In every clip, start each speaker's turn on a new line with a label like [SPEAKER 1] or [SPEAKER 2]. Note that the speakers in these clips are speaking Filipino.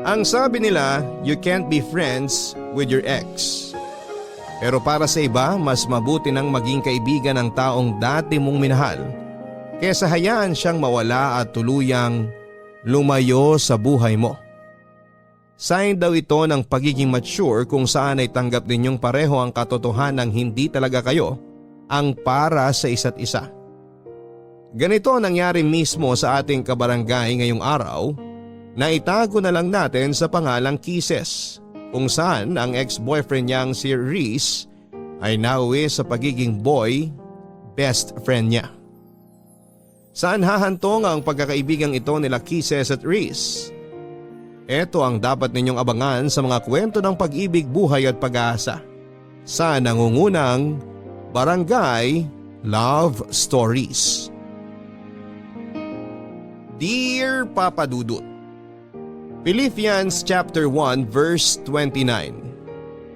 [SPEAKER 1] Ang sabi nila, you can't be friends with your ex. Pero para sa iba, mas mabuti nang maging kaibigan ng taong dati mong minahal kesa hayaan siyang mawala at tuluyang lumayo sa buhay mo. Sign daw ito ng pagiging mature kung saan ay tanggap ninyong pareho ang katotohanan ng hindi talaga kayo ang para sa isa't isa. Ganito nangyari mismo sa ating kabarangay ngayong araw na itago na lang natin sa pangalang Kisses, kung saan ang ex-boyfriend niyang si Reese ay nauwi sa pagiging boy best friend niya. Saan hahantong ang pagkakaibigang ito nila Kisses at Reese? Ito ang dapat ninyong abangan sa mga kwento ng pag-ibig, buhay at pag-asa sa nangungunang Barangay Love Stories. Dear Papa Dudut, Philippians chapter 1 verse 29.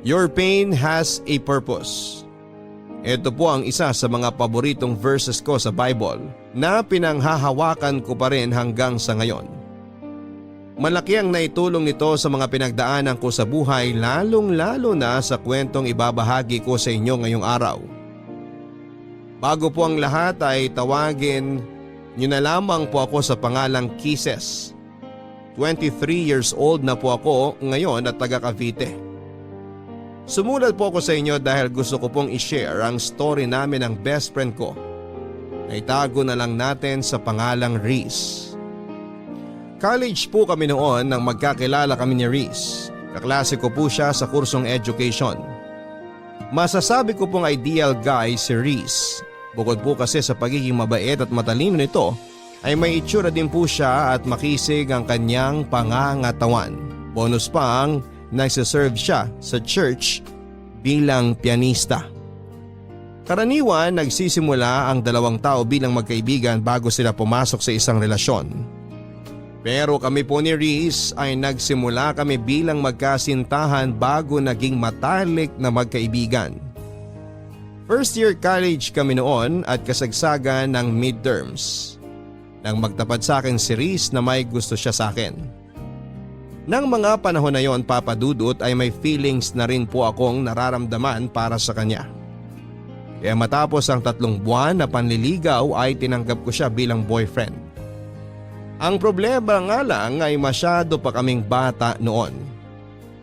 [SPEAKER 1] Your pain has a purpose. Ito po ang isa sa mga paboritong verses ko sa Bible na pinanghahawakan ko pa rin hanggang sa ngayon. Malaki ang naitulong nito sa mga pinagdaanan ko sa buhay, lalong-lalo na sa kwentong ibabahagi ko sa inyo ngayong araw. Bago po ang lahat ay tawagin niyo na lamang po ako sa pangalang Kisses. 23 years old na po ako ngayon at taga Cavite. Sumulat po ako sa inyo dahil gusto ko pong i-share ang story namin ng best friend ko. Naitago na lang natin sa pangalang Reese. College po kami noon nang magkakilala kami ni Reese. Kaklase ko po siya sa kursong education. Masasabi ko pong ideal guy si Reese. Bukod po kasi sa pagiging mabait at matalino nito, ay may itsura din po siya at makisig ang kanyang pangangatawan. Bonus pa ang nagsiserve siya sa church bilang pianista. Karaniwan nagsisimula ang dalawang tao bilang magkaibigan bago sila pumasok sa isang relasyon. Pero kami po ni Reese ay nagsimula kami bilang magkasintahan bago naging matalik na magkaibigan. First year college kami noon at kasagsagan ng midterms. Nang magtapat sa akin si Reese na may gusto siya sa akin. Nang mga panahon na yon, Papa Dudut, ay may feelings na rin po akong nararamdaman para sa kanya. Kaya matapos ang 3 buwan na panliligaw ay tinanggap ko siya bilang boyfriend. Ang problema nga lang ay masyado pa kaming bata noon.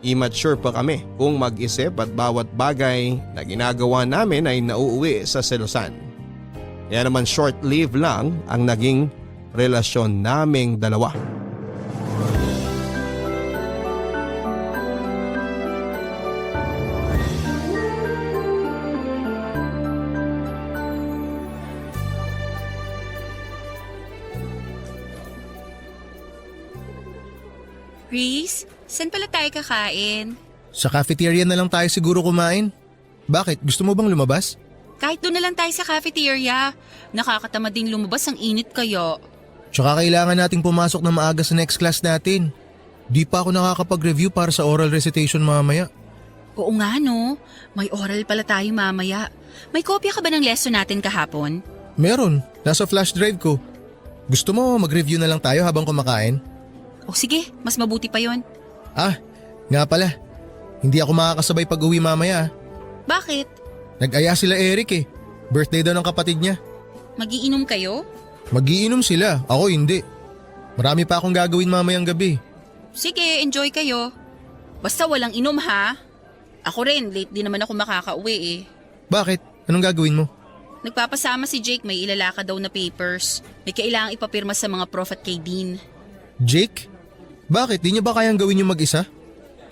[SPEAKER 1] Immature pa kami kung mag-isip at bawat bagay na ginagawa namin ay nauuwi sa selosan. Kaya naman short-lived lang ang naging relasyon naming dalawa.
[SPEAKER 2] Reese, saan pala tayo kakain?
[SPEAKER 3] Sa cafeteria na lang tayo siguro kumain. Bakit? Gusto mo bang lumabas?
[SPEAKER 2] Kahit doon na lang tayo sa cafeteria. Nakakatamad ding lumabas, ang init kayo.
[SPEAKER 3] Tsaka kailangan nating pumasok na maaga sa next class natin. Di pa ako nakakapag-review para sa oral recitation mamaya.
[SPEAKER 2] Oo nga no, may oral pala tayo mamaya. May kopya ka ba ng lesson natin kahapon?
[SPEAKER 3] Meron, nasa flash drive ko. Gusto mo mag-review na lang tayo habang kumakain?
[SPEAKER 2] O sige, mas mabuti pa yon.
[SPEAKER 3] Ah, nga pala. Hindi ako makakasabay pag-uwi mamaya.
[SPEAKER 2] Bakit?
[SPEAKER 3] Nag-aya sila Eric eh. Birthday daw ng kapatid niya.
[SPEAKER 2] Magiinom kayo?
[SPEAKER 3] Magiinom sila, ako hindi. Marami pa akong gagawin mamayang gabi.
[SPEAKER 2] Sige, enjoy kayo. Basta walang inom ha. Ako rin, late din naman ako makakauwi eh.
[SPEAKER 3] Bakit? Anong gagawin mo?
[SPEAKER 2] Nagpapasama si Jake, may ilalaka daw na papers. May kailangang ipapirma sa mga prof at kay Dean.
[SPEAKER 3] Jake? Bakit? Di niya ba kayang gawin yung mag-isa?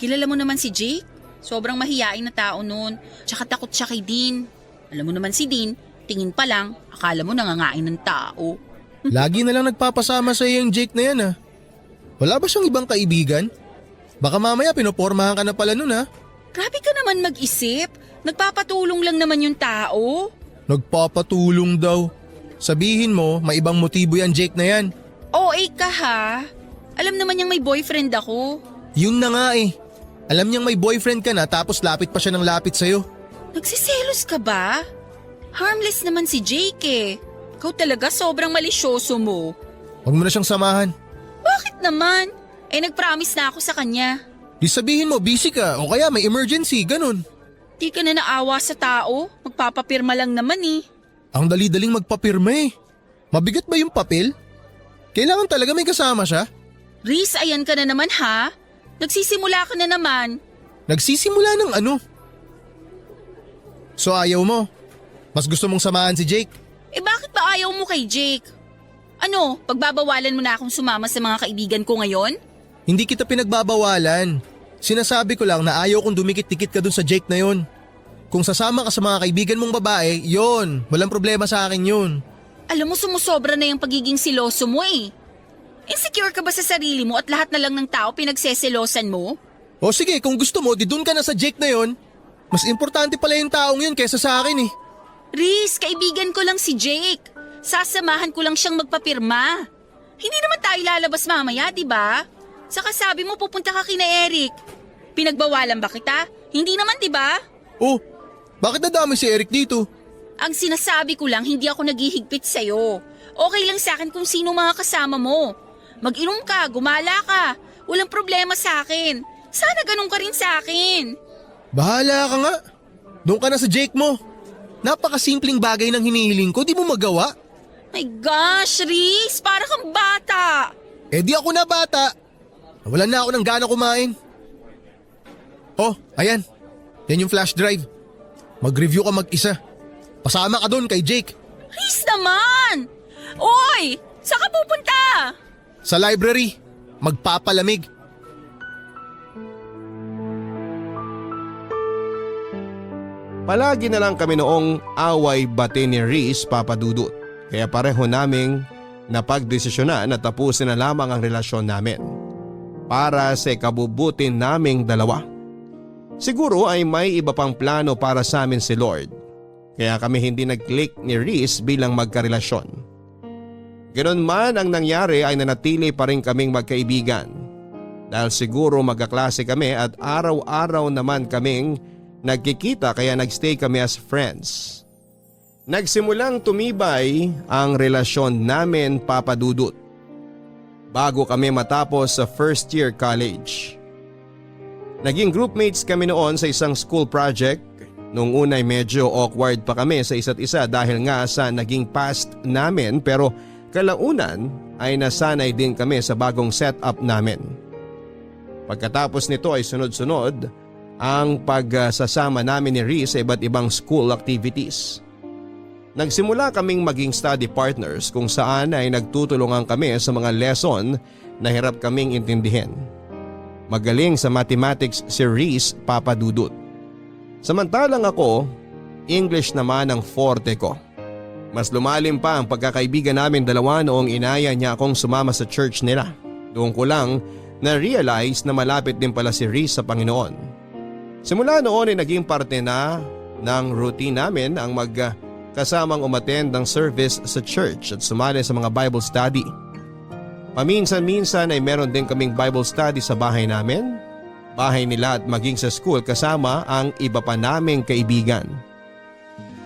[SPEAKER 2] Kilala mo naman si Jake? Sobrang mahiyain na tao noon. Tsaka takot siya kay Dean. Alam mo naman si Dean, tingin pa lang, akala mo nangangain ng tao.
[SPEAKER 3] Lagi na lang nagpapasama sa iyo yung Jake na yan ah. Wala ba siyang ibang kaibigan? Baka mamaya pinopormahan ka na pala nun ah.
[SPEAKER 2] Grabe ka naman mag-isip. Nagpapatulong lang naman yung tao.
[SPEAKER 3] Nagpapatulong daw. Sabihin mo, may ibang motibo yan Jake na yan.
[SPEAKER 2] OA ka ha. Alam naman niyang may boyfriend ako.
[SPEAKER 3] Yun na nga eh. Alam niyang may boyfriend ka na tapos lapit pa siya ng lapit sa'yo.
[SPEAKER 2] Nagsiselos ka ba? Harmless naman si Jake eh. Ikaw talaga sobrang malisyoso mo.
[SPEAKER 3] Huwag mo na siyang samahan.
[SPEAKER 2] Bakit naman? Nag-promise na ako sa kanya.
[SPEAKER 3] Di sabihin mo busy ka o kaya may emergency, ganun.
[SPEAKER 2] Di ka na naawa sa tao. Magpapapirma lang naman eh.
[SPEAKER 3] Ang dali-daling magpapirma eh. Mabigat ba yung papel? Kailangan talaga may kasama siya?
[SPEAKER 2] Reese, ayan ka na naman ha. Nagsisimula ka na naman.
[SPEAKER 3] Nagsisimula ng ano? So ayaw mo? Mas gusto mong samahan si Jake?
[SPEAKER 2] Bakit ba ayaw mo kay Jake? Ano, pagbabawalan mo na akong sumama sa mga kaibigan ko ngayon?
[SPEAKER 3] Hindi kita pinagbabawalan. Sinasabi ko lang na ayaw kong dumikit-dikit ka dun sa Jake na yon. Kung sasama ka sa mga kaibigan mong babae, yon, walang problema sa akin yun.
[SPEAKER 2] Alam mo, sumusobra na yung pagiging siloso mo eh. Insecure ka ba sa sarili mo at lahat na lang ng tao pinagseselosan mo?
[SPEAKER 3] O sige, kung gusto mo, di dun ka na sa Jake na yon. Mas importante pala yung taong yun kaysa sa akin eh.
[SPEAKER 2] Reese, kaibigan ko lang si Jake. Sasamahan ko lang siyang magpapirma. Hindi naman tayo lalabas mamaya, di ba? Saka sabi mo pupunta ka kina Eric. Pinagbawalan ba kita? Hindi naman, di ba?
[SPEAKER 3] Oh, bakit nadami si Eric dito?
[SPEAKER 2] Ang sinasabi ko lang, hindi ako naghihigpit sa'yo. Okay lang sa akin kung sino mga kasama mo. Mag-inom ka, gumala ka. Walang problema sa akin. Sana ganun ka rin sa akin.
[SPEAKER 3] Bahala ka nga. Doon ka na sa Jake mo. Napakasimpleng bagay ng hinihiling ko, di mo magawa.
[SPEAKER 2] My gosh, Reese, para kang bata.
[SPEAKER 3] Di ako na bata. Nawalan na ako ng gana kumain. Oh, ayan. Yan yung flash drive. Mag-review ka mag-isa. Pasama ka doon kay Jake.
[SPEAKER 2] Reese naman! Oy! Saan ka pupunta?
[SPEAKER 3] Sa library. Magpapalamig.
[SPEAKER 1] Palagi na lang kami noong away bate ni Reese, Papa Dudut. Kaya pareho naming napagdesisyonan na tapusin na lamang ang relasyon namin. Para sa ikabubutin naming dalawa. Siguro ay may iba pang plano para sa amin si Lord. Kaya kami hindi nag-click ni Reese bilang magkarelasyon. Ganon man ang nangyari ay nanatili pa rin kaming magkaibigan. Dahil siguro magkaklase kami at araw-araw naman kaming nagkikita kaya nagstay kami as friends. Nagsimulang tumibay ang relasyon namin, Papa Dudut. Bago kami matapos sa first year college. Naging groupmates kami noon sa isang school project. Noong unay medyo awkward pa kami sa isa't isa dahil nga sa naging past namin pero kalaunan ay nasanay din kami sa bagong setup namin. Pagkatapos nito ay sunod-sunod ang pagsasama namin ni Reese sa iba't ibang school activities. Nagsimula kaming maging study partners kung saan ay nagtutulungan kami sa mga lesson na hirap kaming intindihin. Magaling sa mathematics si Reese, Papa Dudut. Samantalang ako, English naman ang forte ko. Mas lumalim pa ang pagkakaibigan namin dalawa noong inaya niya akong sumama sa church nila. Doon ko lang na-realize na malapit din pala si Reese sa Panginoon. Simula noon ay naging parte na ng routine namin ang magkasamang umattend ng service sa church at sumali sa mga Bible study. Paminsan-minsan ay meron din kaming Bible study sa bahay namin, bahay nila at maging sa school kasama ang iba pa naming kaibigan.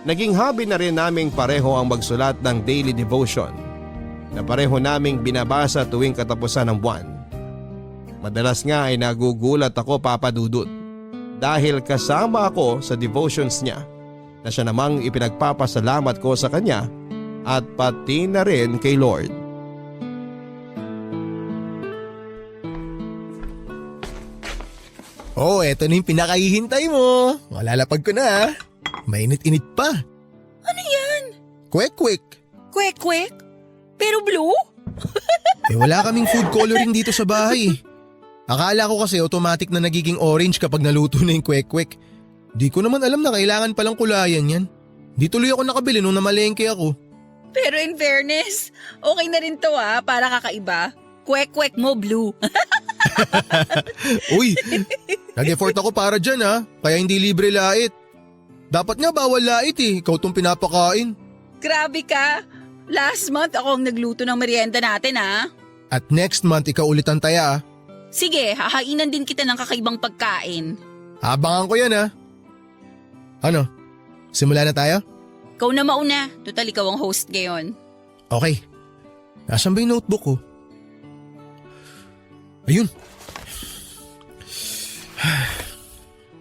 [SPEAKER 1] Naging hobby na rin naming pareho ang magsulat ng daily devotion na pareho naming binabasa tuwing katapusan ng buwan. Madalas nga ay nagugulat ako, Papa Dudut, dahil kasama ako sa devotions niya na siya namang ipinagpapasalamat ko sa kanya at pati na rin kay Lord.
[SPEAKER 3] Oh, eto na yung pinakahihintay mo. Malalapag ko na. Mainit-init pa.
[SPEAKER 2] Ano yan?
[SPEAKER 3] Kwek-kwek.
[SPEAKER 2] Kwek-kwek? Pero blue?
[SPEAKER 3] Wala kaming food coloring dito sa bahay. Akala ko kasi automatic na nagiging orange kapag naluto na yung kwek-kwek. Di ko naman alam na kailangan palang kulayan yan. Di tuloy ako nakabili nung namalengke ako.
[SPEAKER 2] Pero in fairness, okay na rin to para kakaiba. Kwek-kwek mo blue.
[SPEAKER 3] Uy, nag-effort ako para dyan kaya hindi libre lait. Dapat nga bawal lait ikaw tong pinapakain.
[SPEAKER 2] Grabe ka. Last month ako ang nagluto ng merienda natin
[SPEAKER 3] At next month ikaw ulit ang taya
[SPEAKER 2] Sige, hahainan din kita ng kakaibang pagkain.
[SPEAKER 3] Abangan ko yan Ano, simula na tayo?
[SPEAKER 2] Ikaw na mauna, total ikaw ang host ngayon.
[SPEAKER 3] Okay, nasan ba yung notebook ko? Ayun.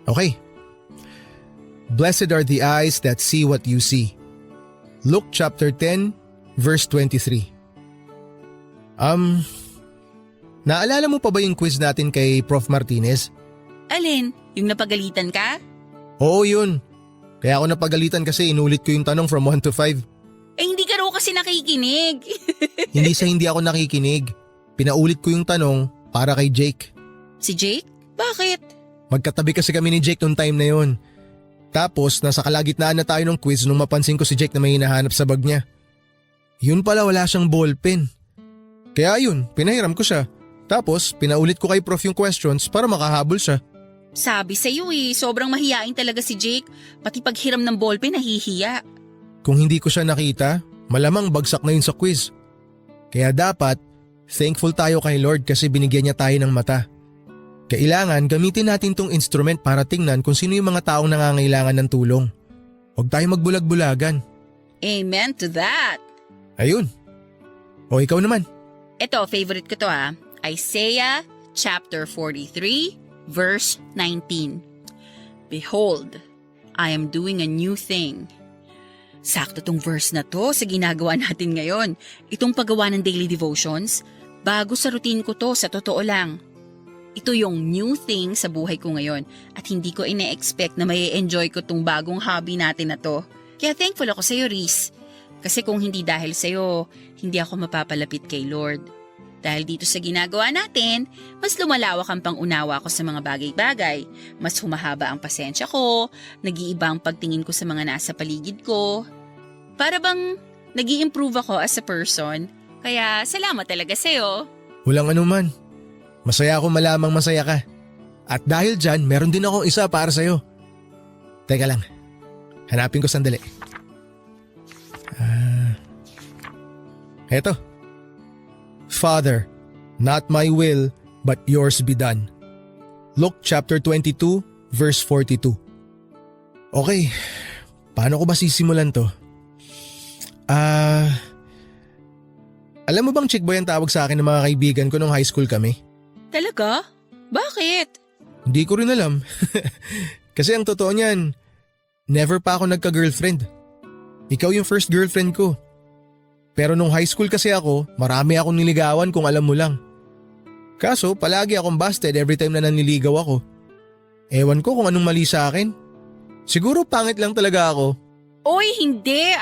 [SPEAKER 3] Okay. Blessed are the eyes that see what you see. Luke chapter 10, verse 23. Naalala mo pa ba yung quiz natin kay Prof. Martinez?
[SPEAKER 2] Alin? Yung napagalitan ka?
[SPEAKER 3] Oo, yun. Kaya ako napagalitan kasi inulit ko yung tanong from 1 to 5.
[SPEAKER 2] Hindi ka raw kasi nakikinig.
[SPEAKER 3] Hindi sa hindi ako nakikinig. Pinaulit ko yung tanong para kay Jake.
[SPEAKER 2] Si Jake? Bakit?
[SPEAKER 3] Magkatabi kasi kami ni Jake noong time na yun. Tapos nasa kalagitnaan na tayo ng quiz nung mapansin ko si Jake na may hinahanap sa bag niya. Yun pala, wala siyang ballpen. Kaya yun, pinahiram ko siya. Tapos pinaulit ko kay Prof yung questions para makahabol siya.
[SPEAKER 2] Sabi sa'yo sobrang mahiyain talaga si Jake. Pati paghiram ng ballpen nahihiya.
[SPEAKER 3] Kung hindi ko siya nakita, malamang bagsak na yun sa quiz. Kaya dapat, thankful tayo kay Lord kasi binigyan niya tayo ng mata. Kailangan gamitin natin tong instrument para tingnan kung sino yung mga taong nangangailangan ng tulong. Huwag tayo magbulag-bulagan.
[SPEAKER 2] Amen to that.
[SPEAKER 3] Ayun. O ikaw naman.
[SPEAKER 2] Ito, favorite ko to Isaiah chapter 43 verse 19. Behold, I am doing a new thing. Sakto tong verse na to sa ginagawa natin ngayon. Itong paggawa ng daily devotions, bago sa routine ko to, sa totoo lang. Ito yung new thing sa buhay ko ngayon at hindi ko ine-expect na may enjoy ko tong bagong hobby natin na to. Kaya thankful ako sa'yo, Reese. Kasi kung hindi dahil sa'yo, hindi ako mapapalapit kay Lord. Dahil dito sa ginagawa natin, mas lumalawak ang pangunawa ko sa mga bagay-bagay. Mas humahaba ang pasensya ko, nag-iiba ang pagtingin ko sa mga nasa paligid ko. Para bang nag-i-improve ako as a person. Kaya salamat talaga sa'yo.
[SPEAKER 3] Walang anuman. Masaya ako malamang masaya ka. At dahil dyan, meron din akong isa para sa'yo. Teka lang, hanapin ko sandali. Eto. Father, not my will, but yours be done. Luke chapter 22, verse 42. Okay, paano ko ba sisimulan to? Alam mo bang chick boy ang tawag sa akin ng mga kaibigan ko nung high school kami?
[SPEAKER 2] Talaga? Bakit?
[SPEAKER 3] Hindi ko rin alam. Kasi ang totoo niyan, never pa ako nagka-girlfriend. Ikaw yung first girlfriend ko. Pero nung high school kasi ako, marami akong niligawan kung alam mo lang. Kaso palagi akong busted every time na nanliligaw ako. Ewan ko kung anong mali sa akin. Siguro pangit lang talaga ako.
[SPEAKER 2] Oy, hindi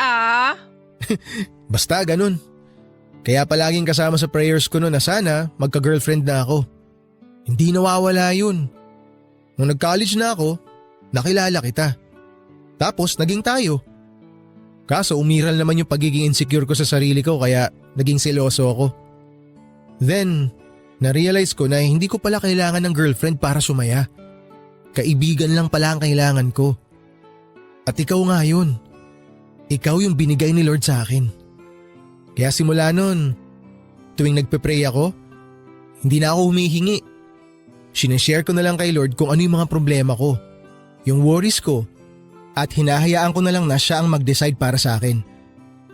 [SPEAKER 3] Basta ganun. Kaya palaging kasama sa prayers ko noon na sana magka-girlfriend na ako. Hindi nawawala yun. Nung nag-college na ako, nakilala kita. Tapos naging tayo. Kaso umiral naman yung pagiging insecure ko sa sarili ko kaya naging seloso ako. Then, na-realize ko na hindi ko pala kailangan ng girlfriend para sumaya. Kaibigan lang pala ang kailangan ko. At ikaw nga yun. Ikaw yung binigay ni Lord sa akin. Kaya simula nun, tuwing nagpe-pray ako, hindi na ako humihingi. Sineshare ko na lang kay Lord kung ano yung mga problema ko, yung worries ko, at hinahayaan ko na lang na siya ang mag-decide para sa akin.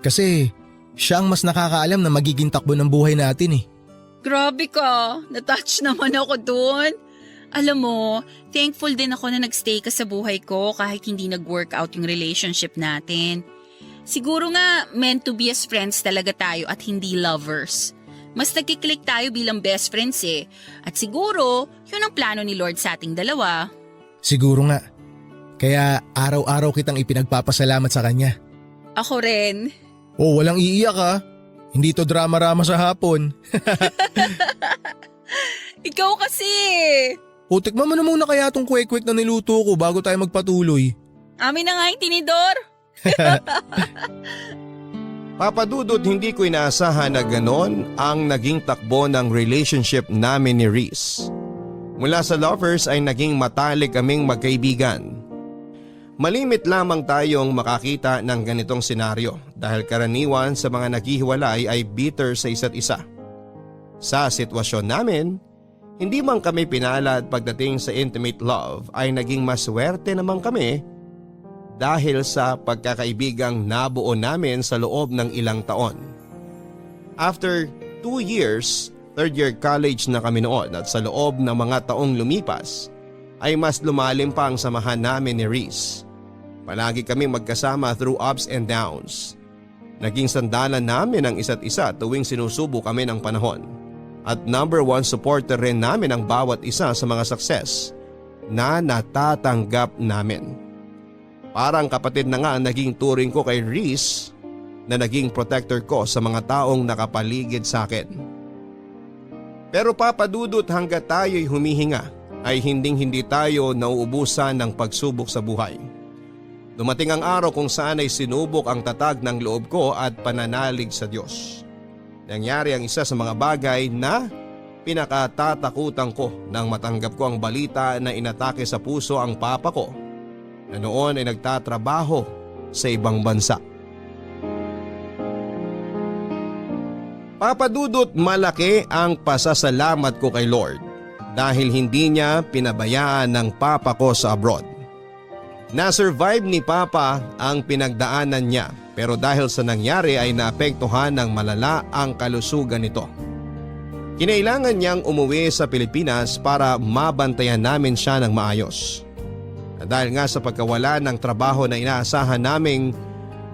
[SPEAKER 3] Kasi siya ang mas nakakaalam na magiging takbo ng buhay natin .
[SPEAKER 2] Grabe ka, natouch naman ako dun. Alam mo, thankful din ako na nagstay ka sa buhay ko kahit hindi nag-work out yung relationship natin. Siguro nga meant to be as friends talaga tayo at hindi lovers. Mas nagkiklik tayo bilang best friends . At siguro, yun ang plano ni Lord sa ating dalawa.
[SPEAKER 3] Siguro nga. Kaya araw-araw kitang ipinagpapasalamat sa kanya.
[SPEAKER 2] Ako rin.
[SPEAKER 3] Oh, walang iiyak ha. Hindi to drama-rama sa hapon.
[SPEAKER 2] Ikaw kasi.
[SPEAKER 3] O, tikman mo na muna kaya tong kwek-kwek na niluto ko bago tayo magpatuloy.
[SPEAKER 2] Amin na nga yung tinidor.
[SPEAKER 1] Papa Dudut, hindi ko inaasahan na ganon ang naging takbo ng relationship namin ni Reese. Mula sa lovers ay naging matalik kaming magkaibigan. Malimit lamang tayong makakita ng ganitong senaryo dahil karaniwan sa mga naghihiwalay ay bitter sa isa't isa. Sa sitwasyon namin, hindi man kami pinalad pagdating sa intimate love ay naging maswerte naman kami dahil sa pagkakaibigang nabuo namin sa loob ng ilang taon. After 2 years third year college na kami noon at sa loob ng mga taong lumipas ay mas lumalim pa ang samahan namin ni Reese. Palagi kami magkasama through ups and downs. Naging sandalan namin ang isa't isa tuwing sinusubo kami ng panahon. At number one supporter rin namin ang bawat isa sa mga success na natatanggap namin. Parang kapatid na nga ang naging turing ko kay Reese na naging protector ko sa mga taong nakapaligid sa akin. Pero Papa Dudut, hanggat tayo'y humihinga ay hindi tayo nauubusan ng pagsubok sa buhay. Dumating ang araw kung saan ay sinubok ang tatag ng loob ko at pananalig sa Diyos. Nangyari ang isa sa mga bagay na pinakatatakutan ko nang matanggap ko ang balita na inatake sa puso ang papa ko na noon ay nagtatrabaho sa ibang bansa. Papa Dudut, malaki ang pasasalamat ko kay Lord dahil hindi niya pinabayaan ng papa ko sa abroad. Na-survive ni Papa ang pinagdaanan niya pero dahil sa nangyari ay naapektuhan ng malala ang kalusugan nito. Kinailangan niyang umuwi sa Pilipinas para mabantayan namin siya ng maayos. At dahil nga sa pagkawala ng trabaho na inaasahan naming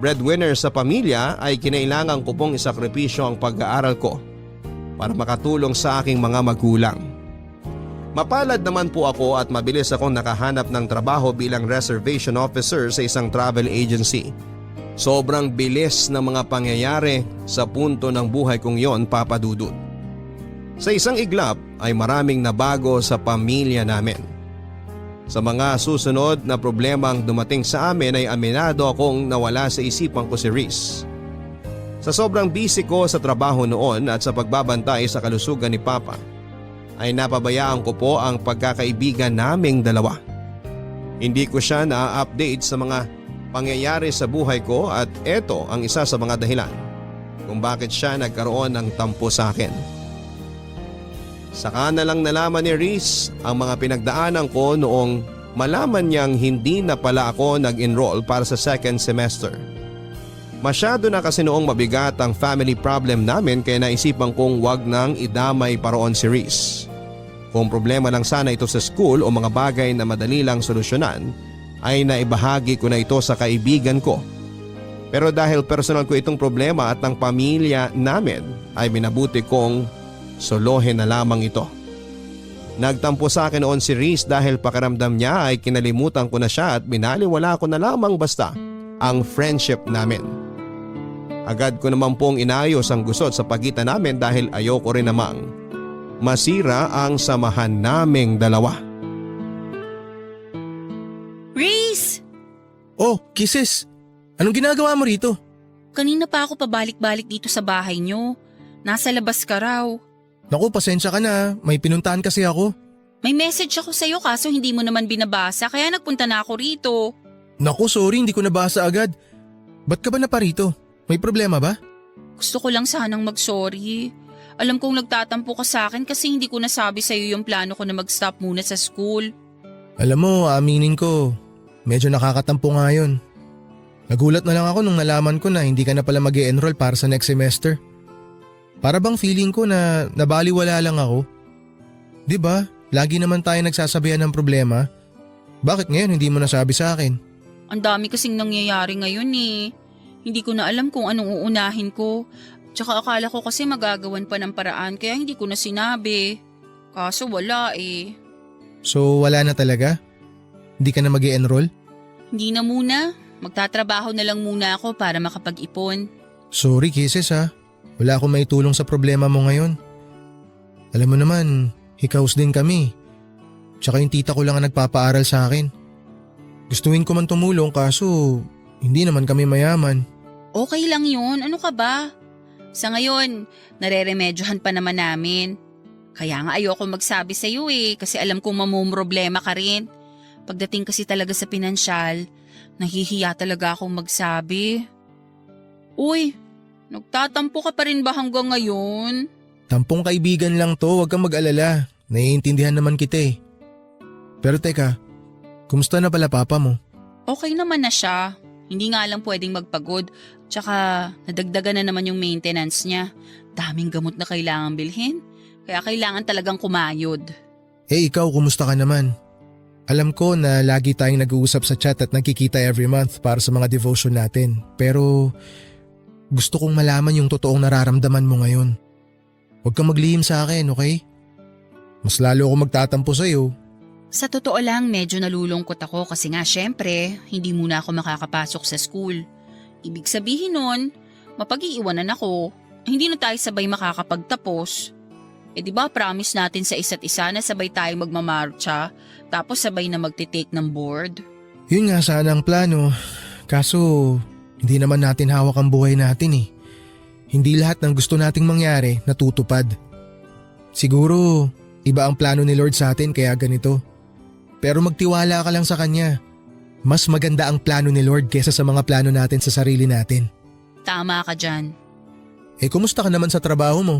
[SPEAKER 1] breadwinner sa pamilya ay kinailangan ko pong isakripisyo ang pag-aaral ko para makatulong sa aking mga magulang. Mapalad naman po ako at mabilis akong nakahanap ng trabaho bilang reservation officer sa isang travel agency. Sobrang bilis ng mga pangyayari sa punto ng buhay kong yon, Papa Dudut. Sa isang iglap ay maraming nabago sa pamilya namin. Sa mga susunod na problemang dumating sa amin ay aminado akong nawala sa isipan ko si Reese. Sa sobrang busy ko sa trabaho noon at sa pagbabantay sa kalusugan ni Papa, ay napabayaan ko po ang pagkakaibigan naming dalawa. Hindi ko siya na-update sa mga pangyayari sa buhay ko at eto ang isa sa mga dahilan kung bakit siya nagkaroon ng tampo sa akin. Saka na lang nalaman ni Reese ang mga pinagdaanan ko noong malaman niyang hindi na pala ako nag-enroll para sa second semester. Masyado na kasi noong mabigat ang family problem namin kaya naisipan kong wag nang idamay pa roon si Reese. Kung problema lang sana ito sa school o mga bagay na madali lang solusyonan, ay naibahagi ko na ito sa kaibigan ko. Pero dahil personal ko itong problema at ang pamilya namin ay minabuti kong solohin na lamang ito. Nagtampo sa akin noon si Reese dahil pakiramdam niya ay kinalimutan ko na siya at binaliwala ko na lamang basta ang friendship namin. Agad ko naman pong inayos ang gusot sa pagitan namin dahil ayoko rin namang masira ang samahan naming dalawa.
[SPEAKER 2] Reese!
[SPEAKER 3] Oh, Kisses! Anong ginagawa mo rito?
[SPEAKER 2] Kanina pa ako pabalik-balik dito sa bahay nyo. Nasa labas ka raw.
[SPEAKER 3] Naku, pasensya ka na. May pinuntahan kasi ako.
[SPEAKER 2] May message ako sa'yo kaso hindi mo naman binabasa kaya nagpunta na ako rito.
[SPEAKER 3] Naku, sorry, hindi ko nabasa agad. Ba't ka ba na pa rito? May problema ba?
[SPEAKER 2] Gusto ko lang sanang mag-sorry. Alam kong nagtatampo ka sa akin kasi hindi ko nasabi sa'yo yung plano ko na mag-stop muna sa school.
[SPEAKER 3] Alam mo, aminin ko, medyo nakakatampo nga yun. Nagulat na lang ako nung nalaman ko na hindi ka na pala mag-e-enroll para sa next semester. Para bang feeling ko na nabaliwala lang ako. 'Di ba? Lagi naman tayo nagsasabihan ng problema. Bakit ngayon hindi mo nasabi sa akin?
[SPEAKER 2] Ang dami kasing nangyayari ngayon eh. Hindi ko na alam kung anong uunahin ko. Tsaka akala ko kasi magagawan pa ng paraan kaya hindi ko na sinabi. Kaso wala eh.
[SPEAKER 3] So wala na talaga? Hindi ka na mag-e-enroll?
[SPEAKER 2] Hindi na muna. Magtatrabaho na lang muna ako para makapag-ipon.
[SPEAKER 3] Sorry Kisses ha. Wala akong maitulong sa problema mo ngayon. Alam mo naman, hikaos din kami. Tsaka yung tita ko lang ang nagpapaaral sa akin. Gustuin ko man tumulong kaso hindi naman kami mayaman.
[SPEAKER 2] Okay lang yun. Ano ka ba? Sa ngayon, nareremedyohan pa naman namin. Kaya nga ayoko magsabi sa'yo eh kasi alam kong mamumroblema ka rin. Pagdating kasi talaga sa pinansyal, nahihiya talaga akong magsabi. Uy, nagtatampo ka pa rin ba hanggang ngayon?
[SPEAKER 3] Tampong kaibigan lang to, huwag kang mag-alala. Naiintindihan naman kita eh. Pero teka, kumusta na pala papa mo?
[SPEAKER 2] Okay naman na siya. Hindi nga lang pwedeng magpagod. Tsaka nadagdagan na naman yung maintenance niya. Daming gamot na kailangan bilhin. Kaya kailangan talagang kumayod.
[SPEAKER 3] Eh ikaw, kumusta ka naman? Alam ko na lagi tayong nag-uusap sa chat at nagkikita every month para sa mga devotion natin. Pero gusto kong malaman yung totoong nararamdaman mo ngayon. Huwag kang maglihim sa akin, okay? Mas lalo ako magtatampo sa'yo.
[SPEAKER 2] Sa totoo lang, medyo nalulungkot ako kasi nga syempre, hindi muna ako makakapasok sa school. Ibig sabihin nun, mapag-iiwanan ako. Hindi na tayo sabay makakapagtapos. Eh di ba promise natin sa isa't isa na sabay tayo magmamarcha, tapos sabay na magtitake ng board?
[SPEAKER 3] Yun nga sana ang plano. Kaso, hindi naman natin hawak ang buhay natin eh. Hindi lahat ng gusto nating mangyari natutupad. Siguro, iba ang plano ni Lord sa atin kaya ganito. Pero magtiwala ka lang sa Kanya. Mas maganda ang plano ni Lord kesa sa mga plano natin sa sarili natin.
[SPEAKER 2] Tama ka dyan.
[SPEAKER 3] Eh kumusta ka naman sa trabaho mo?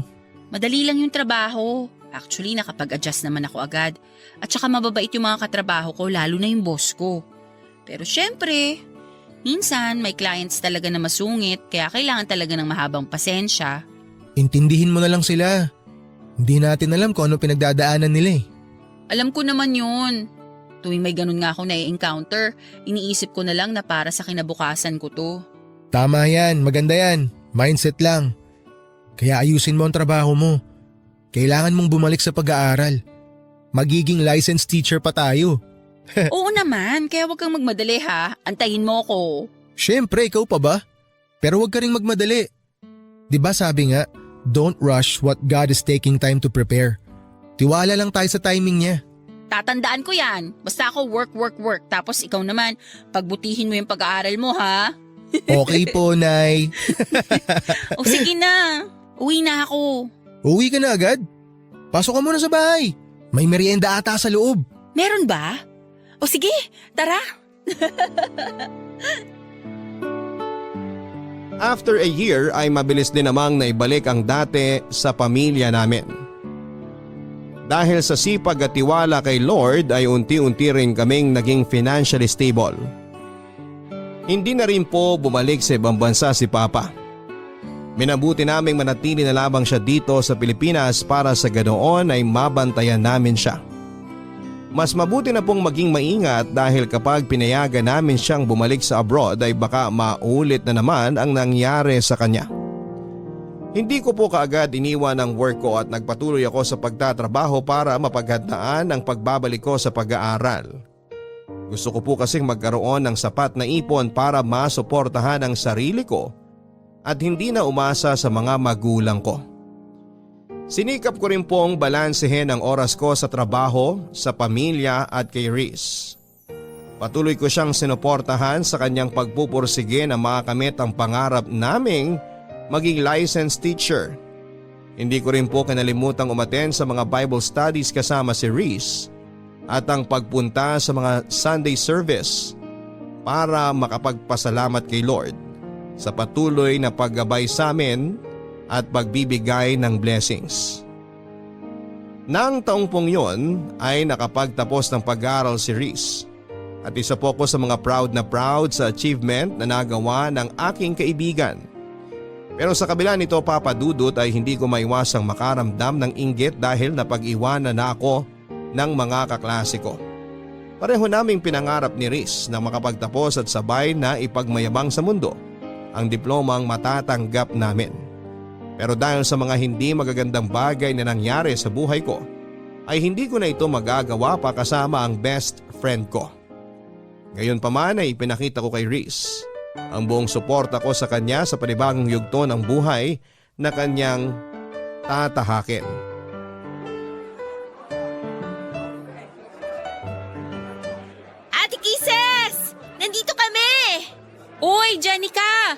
[SPEAKER 2] Madali lang yung trabaho. Actually, nakapag-adjust naman ako agad. At saka mababait yung mga katrabaho ko, lalo na yung boss ko. Pero syempre, minsan may clients talaga na masungit kaya kailangan talaga ng mahabang pasensya.
[SPEAKER 3] Intindihin mo na lang sila. Hindi natin alam kung ano pinagdadaanan nila eh.
[SPEAKER 2] Alam ko naman yun. Tuwing may ganun nga ako na-encounter, iniisip ko na lang na para sa kinabukasan ko to.
[SPEAKER 3] Tama yan, maganda yan. Mindset lang. Kaya ayusin mo ang trabaho mo. Kailangan mong bumalik sa pag-aaral. Magiging licensed teacher pa tayo.
[SPEAKER 2] Oo naman, kaya huwag kang magmadali ha. Antayin mo ko.
[SPEAKER 3] Siyempre, ikaw pa ba? Pero huwag ka ring magmadali. 'Di ba sabi nga, don't rush what God is taking time to prepare. Tiwala lang tayo sa timing niya.
[SPEAKER 2] Tatandaan ko yan. Basta ako work. Tapos ikaw naman, pagbutihin mo yung pag-aaral mo ha.
[SPEAKER 3] Okay po, Nay.
[SPEAKER 2] O sige na, uwi na ako.
[SPEAKER 3] Uwi ka na agad? Pasok ka muna sa bahay. May merienda ata sa loob.
[SPEAKER 2] Meron ba? O sige, tara.
[SPEAKER 1] After a year ay mabilis din namang naibalik ang dati sa pamilya namin. Dahil sa sipag at tiwala kay Lord ay unti-unti rin kaming naging financially stable. Hindi na rin po bumalik sa ibang bansa si Papa. Minabuti naming manatili na lamang siya dito sa Pilipinas para sa ganoon ay mabantayan namin siya. Mas mabuti na pong maging maingat dahil kapag pinayagan namin siyang bumalik sa abroad ay baka maulit na naman ang nangyari sa kanya. Hindi ko po kaagad iniwan ang work ko at nagpatuloy ako sa pagtatrabaho para mapaghandaan ang pagbabalik ko sa pag-aaral. Gusto ko po kasing magkaroon ng sapat na ipon para masuportahan ang sarili ko at hindi na umasa sa mga magulang ko. Sinikap ko rin pong balansehin ang oras ko sa trabaho, sa pamilya at kay Riz. Patuloy ko siyang sinuportahan sa kanyang pagpupursige na makamit ang pangarap naming maging licensed teacher. Hindi ko rin po kinalimutang umattend sa mga Bible studies kasama si Riz at ang pagpunta sa mga Sunday service para makapagpasalamat kay Lord sa patuloy na paggabay sa amin at pagbibigay ng blessings. Nang taong pong yon ay nakapagtapos ng pag-aaral si Riz at isa po ko sa mga proud sa achievement na nagawa ng aking kaibigan. Pero sa kabila nito, Papa Dudut, ay hindi ko maiwasang makaramdam ng inggit dahil napag-iwanan na ako ng mga kaklase ko. Pareho naming pinangarap ni Riz na makapagtapos at sabay na ipagmayabang sa mundo ang diplomang matatanggap namin. Pero dahil sa mga hindi magagandang bagay na nangyari sa buhay ko, ay hindi ko na ito magagawa pa kasama ang best friend ko. Gayon pa man ay ipinakita ko kay Riz ang buong suporta ko sa kanya sa panibagong yugto ng buhay na kanyang tatahakin.
[SPEAKER 4] Ate Kisses! Nandito kami!
[SPEAKER 2] Uy, Jenica!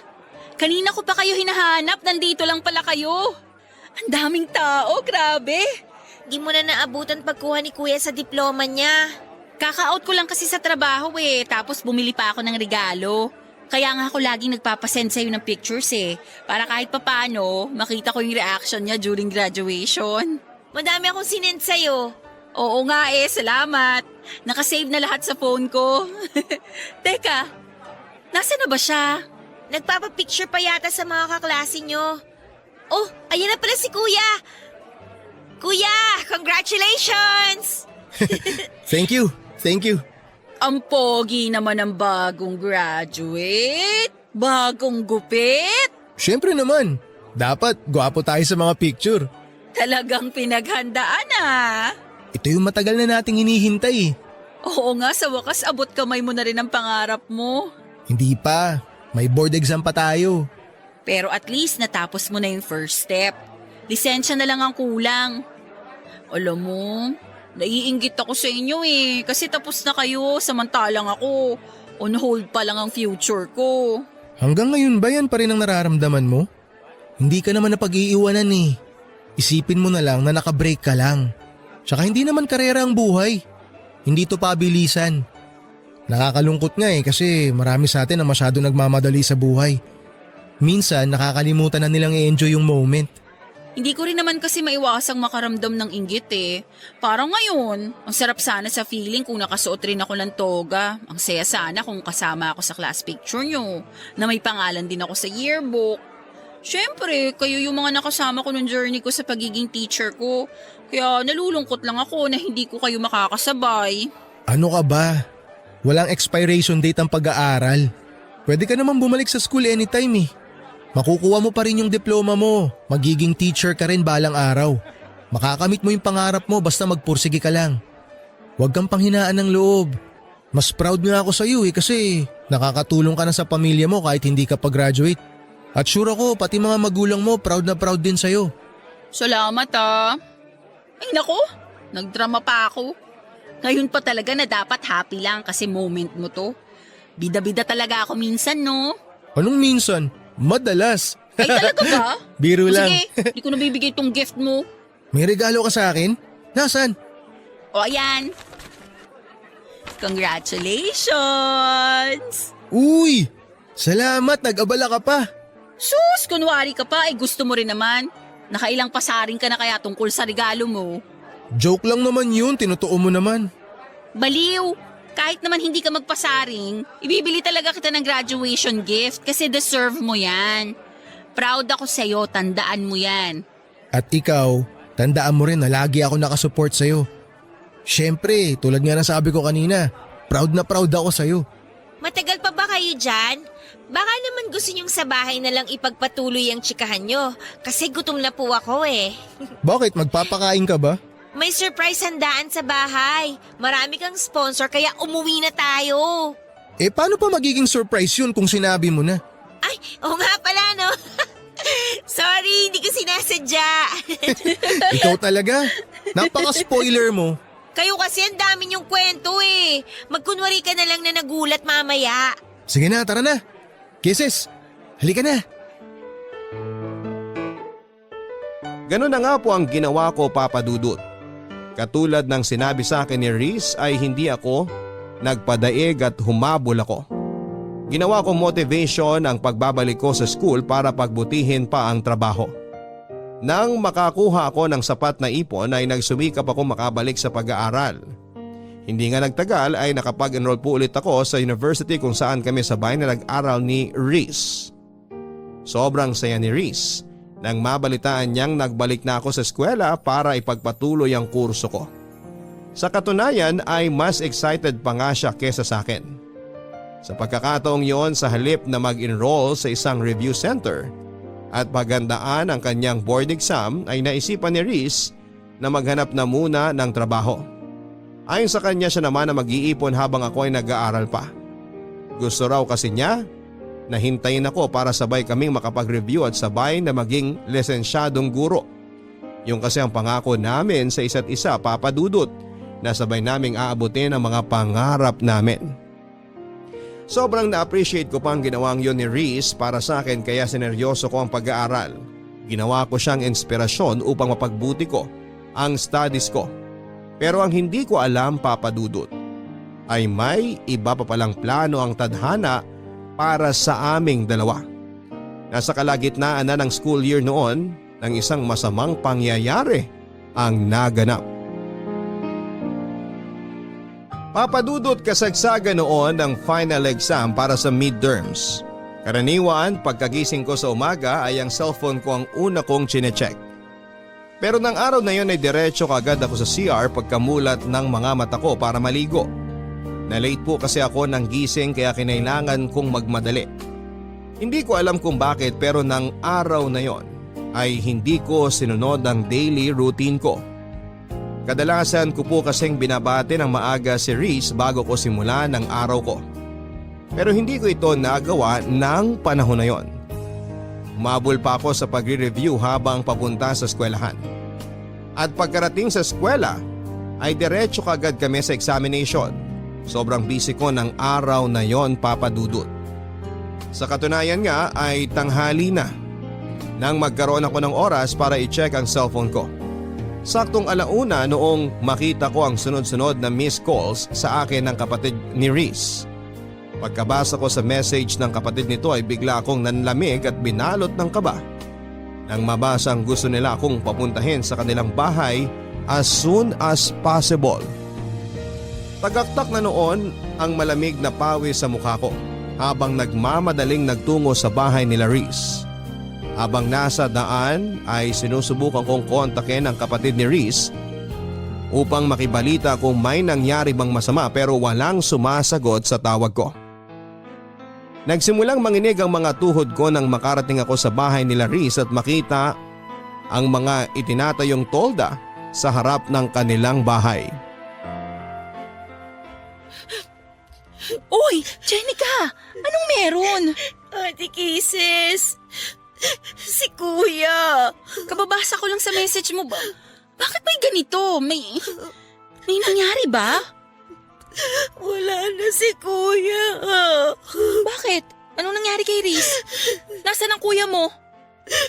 [SPEAKER 2] Kanina ko pa kayo hinahanap, nandito lang pala kayo. Ang daming tao, grabe.
[SPEAKER 4] Di mo na naabutan pagkuha ni Kuya sa diploma niya.
[SPEAKER 2] Kaka-out ko lang kasi sa trabaho tapos bumili pa ako ng regalo. Kaya nga ako laging nagpapasend sa'yo ng pictures para kahit papaano makita ko yung reaction niya during graduation.
[SPEAKER 4] Madami akong sinend sa'yo.
[SPEAKER 2] Oo nga salamat. Nakasave na lahat sa phone ko. Teka, nasa na ba siya?
[SPEAKER 4] Nagpapapicture pa yata sa mga kaklase nyo. Oh, ayan na pala si Kuya. Kuya, congratulations!
[SPEAKER 3] Thank you, thank you.
[SPEAKER 2] Ang pogi naman ng bagong graduate. Bagong gupit.
[SPEAKER 3] Siyempre naman, dapat gwapo tayo sa mga picture.
[SPEAKER 2] Talagang pinaghandaan ah.
[SPEAKER 3] Ito yung matagal na nating hinihintay.
[SPEAKER 2] Oo nga, sa wakas abot kamay mo na rin ang pangarap mo.
[SPEAKER 3] Hindi pa, may board exam pa tayo.
[SPEAKER 2] Pero at least natapos mo na yung first step. Lisensya na lang ang kulang. Alam mo, naiinggit ako sa inyo eh. Kasi tapos na kayo, samantalang ako. On hold pa lang ang future ko.
[SPEAKER 3] Hanggang ngayon ba yan pa rin ang nararamdaman mo? Hindi ka naman napag-iiwanan eh. Isipin mo na lang na nakabreak ka lang. Tsaka hindi naman karera ang buhay. Hindi to pabilisan. Nakakalungkot nga eh kasi marami sa atin ang masyado nagmamadali sa buhay. Minsan nakakalimutan na nilang i-enjoy yung moment.
[SPEAKER 2] Hindi ko rin naman kasi maiwasang makaramdam ng inggit eh. Parang ngayon, ang sarap sana sa feeling kung nakasuot rin ako ng toga. Ang saya sana kung kasama ako sa class picture nyo, na may pangalan din ako sa yearbook. Siyempre, kayo yung mga nakasama ko nung journey ko sa pagiging teacher ko. Kaya nalulungkot lang ako na hindi ko kayo makakasabay.
[SPEAKER 3] Ano ka ba? Walang expiration date ang pag-aaral. Pwede ka naman bumalik sa school anytime eh. Makukuha mo pa rin yung diploma mo. Magiging teacher ka rin balang araw. Makakamit mo yung pangarap mo basta magpursige ka lang. Huwag kang panghinaan ng loob. Mas proud nga ako sa iyo eh kasi nakakatulong ka na sa pamilya mo kahit hindi ka pa-graduate. At sure ako pati mga magulang mo proud na proud din sa'yo.
[SPEAKER 2] Salamat ah. Ay nako, nagdrama pa ako. Ngayon pa talaga na dapat happy lang kasi moment mo to. Bida-bida talaga ako minsan no.
[SPEAKER 3] Anong minsan? Madalas.
[SPEAKER 2] Ay talaga ba?
[SPEAKER 3] Biro lang.
[SPEAKER 2] Sige, di ko nabibigay tong gift mo.
[SPEAKER 3] May regalo ka sa akin? Nasaan?
[SPEAKER 2] O ayan. Congratulations!
[SPEAKER 3] Uy! Salamat, nag-abala ka pa.
[SPEAKER 2] Sus, kunwari ka pa, ay gusto mo rin naman. Nakailang pasaring ka na kaya tungkol sa regalo mo.
[SPEAKER 3] Joke lang naman yun, tinutuo mo naman.
[SPEAKER 2] Baliw! Kahit naman hindi ka magpasaring, ibibili talaga kita ng graduation gift kasi deserve mo yan. Proud ako sa'yo, tandaan mo yan.
[SPEAKER 3] At ikaw, tandaan mo rin na lagi ako nakasupport sa'yo. Siyempre, tulad nga ng sabi ko kanina, proud na proud ako sa'yo.
[SPEAKER 4] Matagal pa ba kayo dyan? Baka naman gusto nyong sa bahay na lang ipagpatuloy ang tsikahan nyo. Kasi gutom na po ako eh.
[SPEAKER 3] Bakit, magpapakain ka ba?
[SPEAKER 4] May surprise handaan sa bahay. Marami kang sponsor kaya umuwi na tayo.
[SPEAKER 3] Eh paano pa magiging surprise yun kung sinabi mo na?
[SPEAKER 4] Ay, oo nga pala no. Sorry, hindi ko sinasadya.
[SPEAKER 3] Ikaw talaga? Napaka-spoiler mo.
[SPEAKER 4] Kayo kasi ang dami niyong kwento eh. Magkunwari ka na lang na nagulat mamaya.
[SPEAKER 3] Sige na, tara na. Kisses, halika na.
[SPEAKER 1] Ganun na nga po ang ginawa ko, Papa Dudut. Katulad ng sinabi sa akin ni Reese ay hindi ako nagpadaig at humabol ako. Ginawa ko motivation ang pagbabalik ko sa school para pagbutihin pa ang trabaho. Nang makakuha ako ng sapat na ipon ay nagsumikap ako makabalik sa pag-aaral. Hindi nga nagtagal ay nakapag-enroll po ulit ako sa university kung saan kami sabay na nag-aral ni Reese. Sobrang saya ni Reese nang mabalitaan niyang nagbalik na ako sa eskwela para ipagpatuloy ang kurso ko. Sa katunayan ay mas excited pa nga siya kesa sa akin. Sa pagkakataong yon, sa halip na mag-enroll sa isang review center at paghandaan ang kanyang board exam ay naisipan ni Reese na maghanap na muna ng trabaho. Ayon sa kanya, siya naman na mag-iipon habang ako ay nag-aaral pa. Gusto raw kasi niya na hintayin ako para sabay kaming makapag-review at sabay na maging lisensyadong guro. Yung kasi ang pangako namin sa isa't isa, Papa Dudut, na sabay naming aabutin ang mga pangarap namin. Sobrang na-appreciate ko pa ang ginawang yon ni Reese para sa akin kaya sineryoso ko ang pag-aaral. Ginawa ko siyang inspirasyon upang mapagbuti ko ang studies ko. Pero ang hindi ko alam, Papa Dudut, ay may iba pa palang plano ang tadhana para sa aming dalawa. Nasa kalagitnaan na ng school year noon nang isang masamang pangyayari ang naganap. Papa Dudut, kasagsagan noon ng final exam para sa midterms. Karaniwan, pagkagising ko sa umaga ay ang cellphone ko ang una kong chinecheck. Pero nang araw na yon ay diretso kagad ako sa CR pagkamulat ng mga mata ko para maligo. Na-late po kasi ako ng gising kaya kinailangan kong magmadali. Hindi ko alam kung bakit pero nang araw na yon ay hindi ko sinunod ang daily routine ko. Kadalasan ko po kasing binabati ng maaga si Reese bago ko simulan ang araw ko. Pero hindi ko ito nagawa ng panahon na yon. Umabol pa ako sa pagre-review habang papunta sa eskwelahan. At pagkarating sa eskwela ay diretso kagad kami sa examination. Sobrang busy ko ng araw na yon, Papa Dudut. Sa katunayan nga ay tanghali na nang magkaroon ako ng oras para i-check ang cellphone ko. Saktong 1:00 noong makita ko ang sunod-sunod na missed calls sa akin ng kapatid ni Reese. Pagkabasa ko sa message ng kapatid nito ay bigla akong nanlamig at binalot ng kaba. Nang mabasa ang gusto nila akong papuntahin sa kanilang bahay as soon as possible. Tagaktak na noon ang malamig na pawis sa mukha ko habang nagmamadaling nagtungo sa bahay nila Reese. Habang nasa daan ay sinusubukan kong kontakin ang kapatid ni Reese upang makibalita kung may nangyari bang masama pero walang sumasagot sa tawag ko. Nagsimulang manginig ang mga tuhod ko nang makarating ako sa bahay nila Reese at makita ang mga itinatayong tolda sa harap ng kanilang bahay.
[SPEAKER 2] Uy, Jenica! Anong meron?
[SPEAKER 4] Ate Kisses, si Kuya.
[SPEAKER 2] Kababasa ko lang sa message mo ba? Bakit may ganito? May nangyari ba?
[SPEAKER 4] Wala na si Kuya.
[SPEAKER 2] Bakit? Anong nangyari kay Reese? Nasaan ang kuya mo?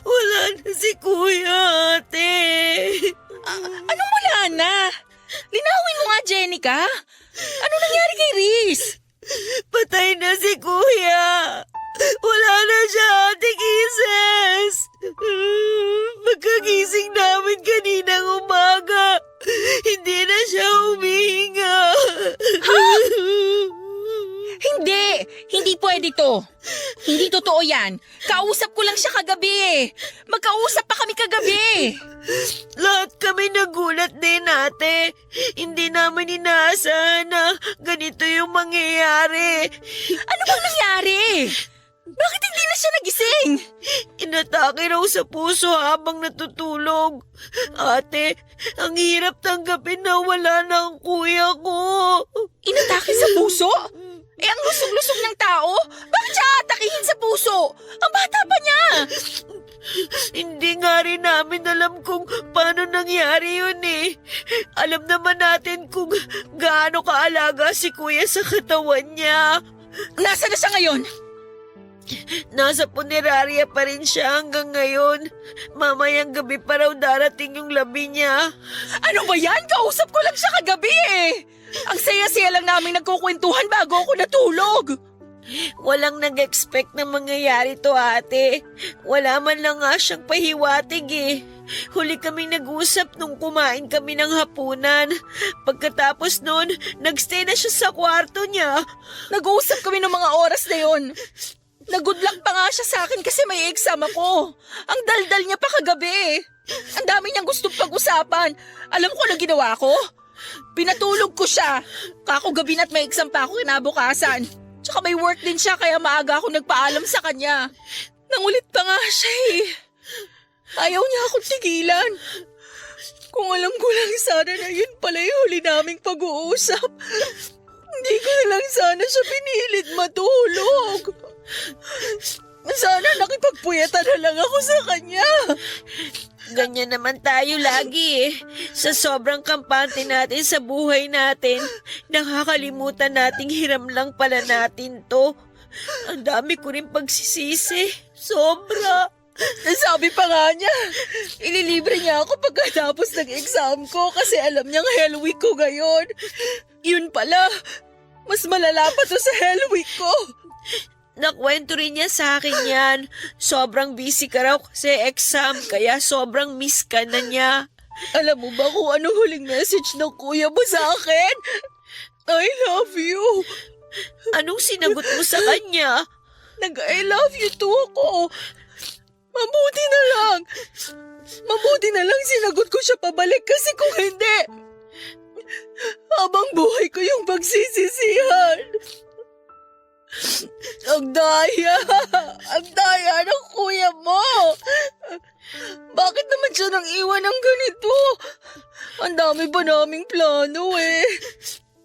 [SPEAKER 4] Wala na si Kuya, ate.
[SPEAKER 2] Anong wala na? Linawin mo nga, Jenica. Anong nangyari kay Reese?
[SPEAKER 4] Patay na si Kuya. Wala na siya, Ate Kisses. Pagkagising namin kaninang umaga, hindi na siya humihinga.
[SPEAKER 2] Hindi pwede to. Hindi totoo yan. Kausap ko lang siya kagabi. Magkausap pa kami kagabi.
[SPEAKER 4] Lahat kami nagulat din, ate. Hindi namin inaasahan na ganito yung mangyayari.
[SPEAKER 2] Ano bang nangyari? Bakit hindi na siya nagising?
[SPEAKER 4] Inatake raw sa puso habang natutulog. Ate, ang hirap tanggapin na wala na ang kuya ko.
[SPEAKER 2] Inatake sa puso? Ang lusog-lusog ng tao? Bakit siya atakihin sa puso? Ang bata pa niya!
[SPEAKER 4] Hindi nga rin namin alam kung paano nangyari yun eh. Alam naman natin kung gaano kaalaga si kuya sa katawan niya.
[SPEAKER 2] Nasaan na siya ngayon?
[SPEAKER 4] Nasa punerarya pa rin siya hanggang ngayon. Mamayang gabi pa raw darating yung labi niya.
[SPEAKER 2] Ano ba yan? Kausap ko lang siya kagabi eh! Ang saya-saya lang namin nagkukwentuhan bago ako natulog.
[SPEAKER 4] Walang nag-expect na mangyayari to, ate. Wala man lang nga siyang pahiwatig eh. Huli kaming nag-usap nung kumain kami ng hapunan. Pagkatapos nun, nagstay na siya sa kwarto niya.
[SPEAKER 2] Nag-uusap kami ng mga oras na yon. Nag-good luck pa nga siya sa akin kasi may exam ako. Ang daldal niya pa kagabi. Ang dami niyang gustong pag-usapan. Alam ko na ginawa ko? Pinatulog ko siya. Kako gabi na't may exam pa ako kinabukasan. Tsaka may work din siya kaya maaga ako nagpaalam sa kanya. Nangulit pa nga siya eh. Ayaw niya akong tigilan. Kung alam ko lang sana na yun pala yung huli naming pag-uusap. Hindi ko na lang sana siya pinilit matulog. Sana nakipagpuyatan na lang ako sa kanya.
[SPEAKER 4] Ganyan naman tayo lagi eh. Sa sobrang kampante natin sa buhay natin, nakakalimutan nating hiram lang pala natin to. Ang dami ko rin pagsisisi. Sobra.
[SPEAKER 2] Sabi pa nga niya, ililibre niya ako pagkatapos ng exam ko kasi alam niyang hell week ko ngayon. Yun pala, mas malala pa to sa hell week ko.
[SPEAKER 4] Nakwento rin niya sa akin yan. Sobrang busy ka raw kasi exam, kaya sobrang miss ka na niya.
[SPEAKER 2] Alam mo ba kung anong huling message ng kuya mo sa akin? I love you.
[SPEAKER 4] Anong sinagot mo sa kanya?
[SPEAKER 2] Nag-I love you too ako. Mabuti na lang.
[SPEAKER 5] Mabuti na lang sinagot ko siya pabalik kasi kung hindi, habang buhay ko yung pagsisisihan. Ang daya ng kuya mo. Bakit naman siya nang iwan ng ganito? Ang dami pa naming plano eh.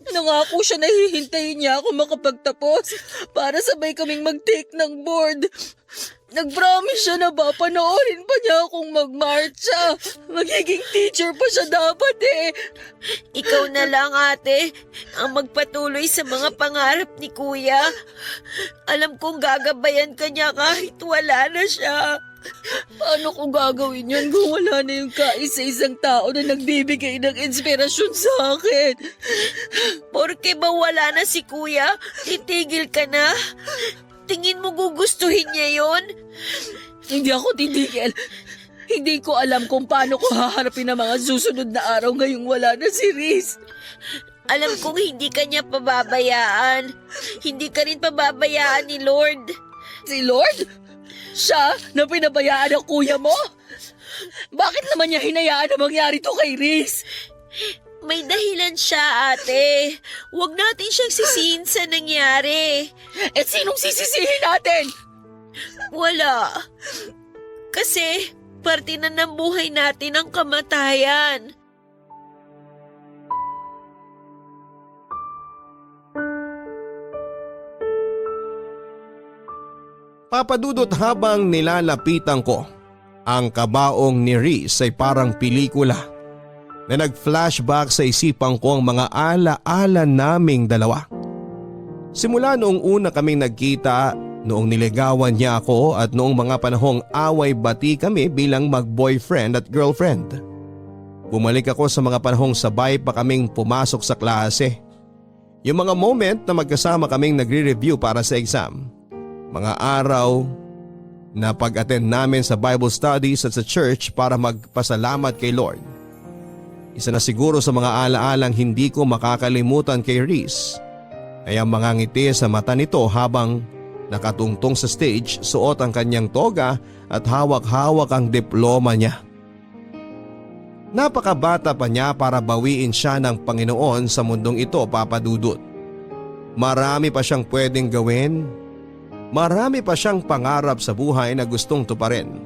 [SPEAKER 5] Nangako siya na hihintayin niya ako makapagtapos para sabay kaming mag-take ng board. Nag-promise siya na ba panoorin pa niya akong magmarcha. Magiging teacher pa siya dapat eh.
[SPEAKER 4] Ikaw na lang, ate, ang magpatuloy sa mga pangarap ni kuya. Alam kong gagabayan ka niya kahit wala na siya.
[SPEAKER 5] Paano ko gagawin yun kung wala na yung kaisa-isang tao na nagbibigay ng inspirasyon sa akin?
[SPEAKER 4] Porke ba wala na si kuya, titigil ka na? Tingin mo gugustuhin niya yon?
[SPEAKER 5] Hindi ako titigil. Hindi ko alam kung paano ko haharapin ang mga susunod na araw ngayong wala na si Riz.
[SPEAKER 4] Alam kong hindi ka niya pababayaan. Hindi ka rin pababayaan ni Lord.
[SPEAKER 5] Si Lord? Siya na pinabayaan ng kuya mo? Bakit naman niya hinayaan na mangyari to kay Riz?
[SPEAKER 4] May dahilan siya, ate. Huwag natin siyang sisihin sa nangyari.
[SPEAKER 5] Eh sinong sisisihin natin?
[SPEAKER 4] Wala. Kasi parte na ng buhay natin ang kamatayan.
[SPEAKER 1] Papadudot habang nilalapitan ko, ang kabaong ni Riz ay parang pelikula na nag-flashback sa isipan ko ang mga ala-ala naming dalawa. Simula noong una kaming nagkita, noong niligawan niya ako at noong mga panahong away-bati kami bilang mag-boyfriend at girlfriend. Bumalik ako sa mga panahong sabay pa kaming pumasok sa klase. Yung mga moment na magkasama kaming nagre-review para sa exam. Mga araw na pag-attend namin sa Bible studies at sa church para magpasalamat kay Lord. Isa na siguro sa mga alaalang hindi ko makakalimutan kay Riz ay ang mga ngiti sa mata nito habang nakatungtong sa stage, suot ang kanyang toga at hawak-hawak ang diploma niya. Napakabata pa niya para bawiin siya ng Panginoon sa mundong ito, Papa Dudut. Marami pa siyang pwedeng gawin. Marami pa siyang pangarap sa buhay na gustong tuparin.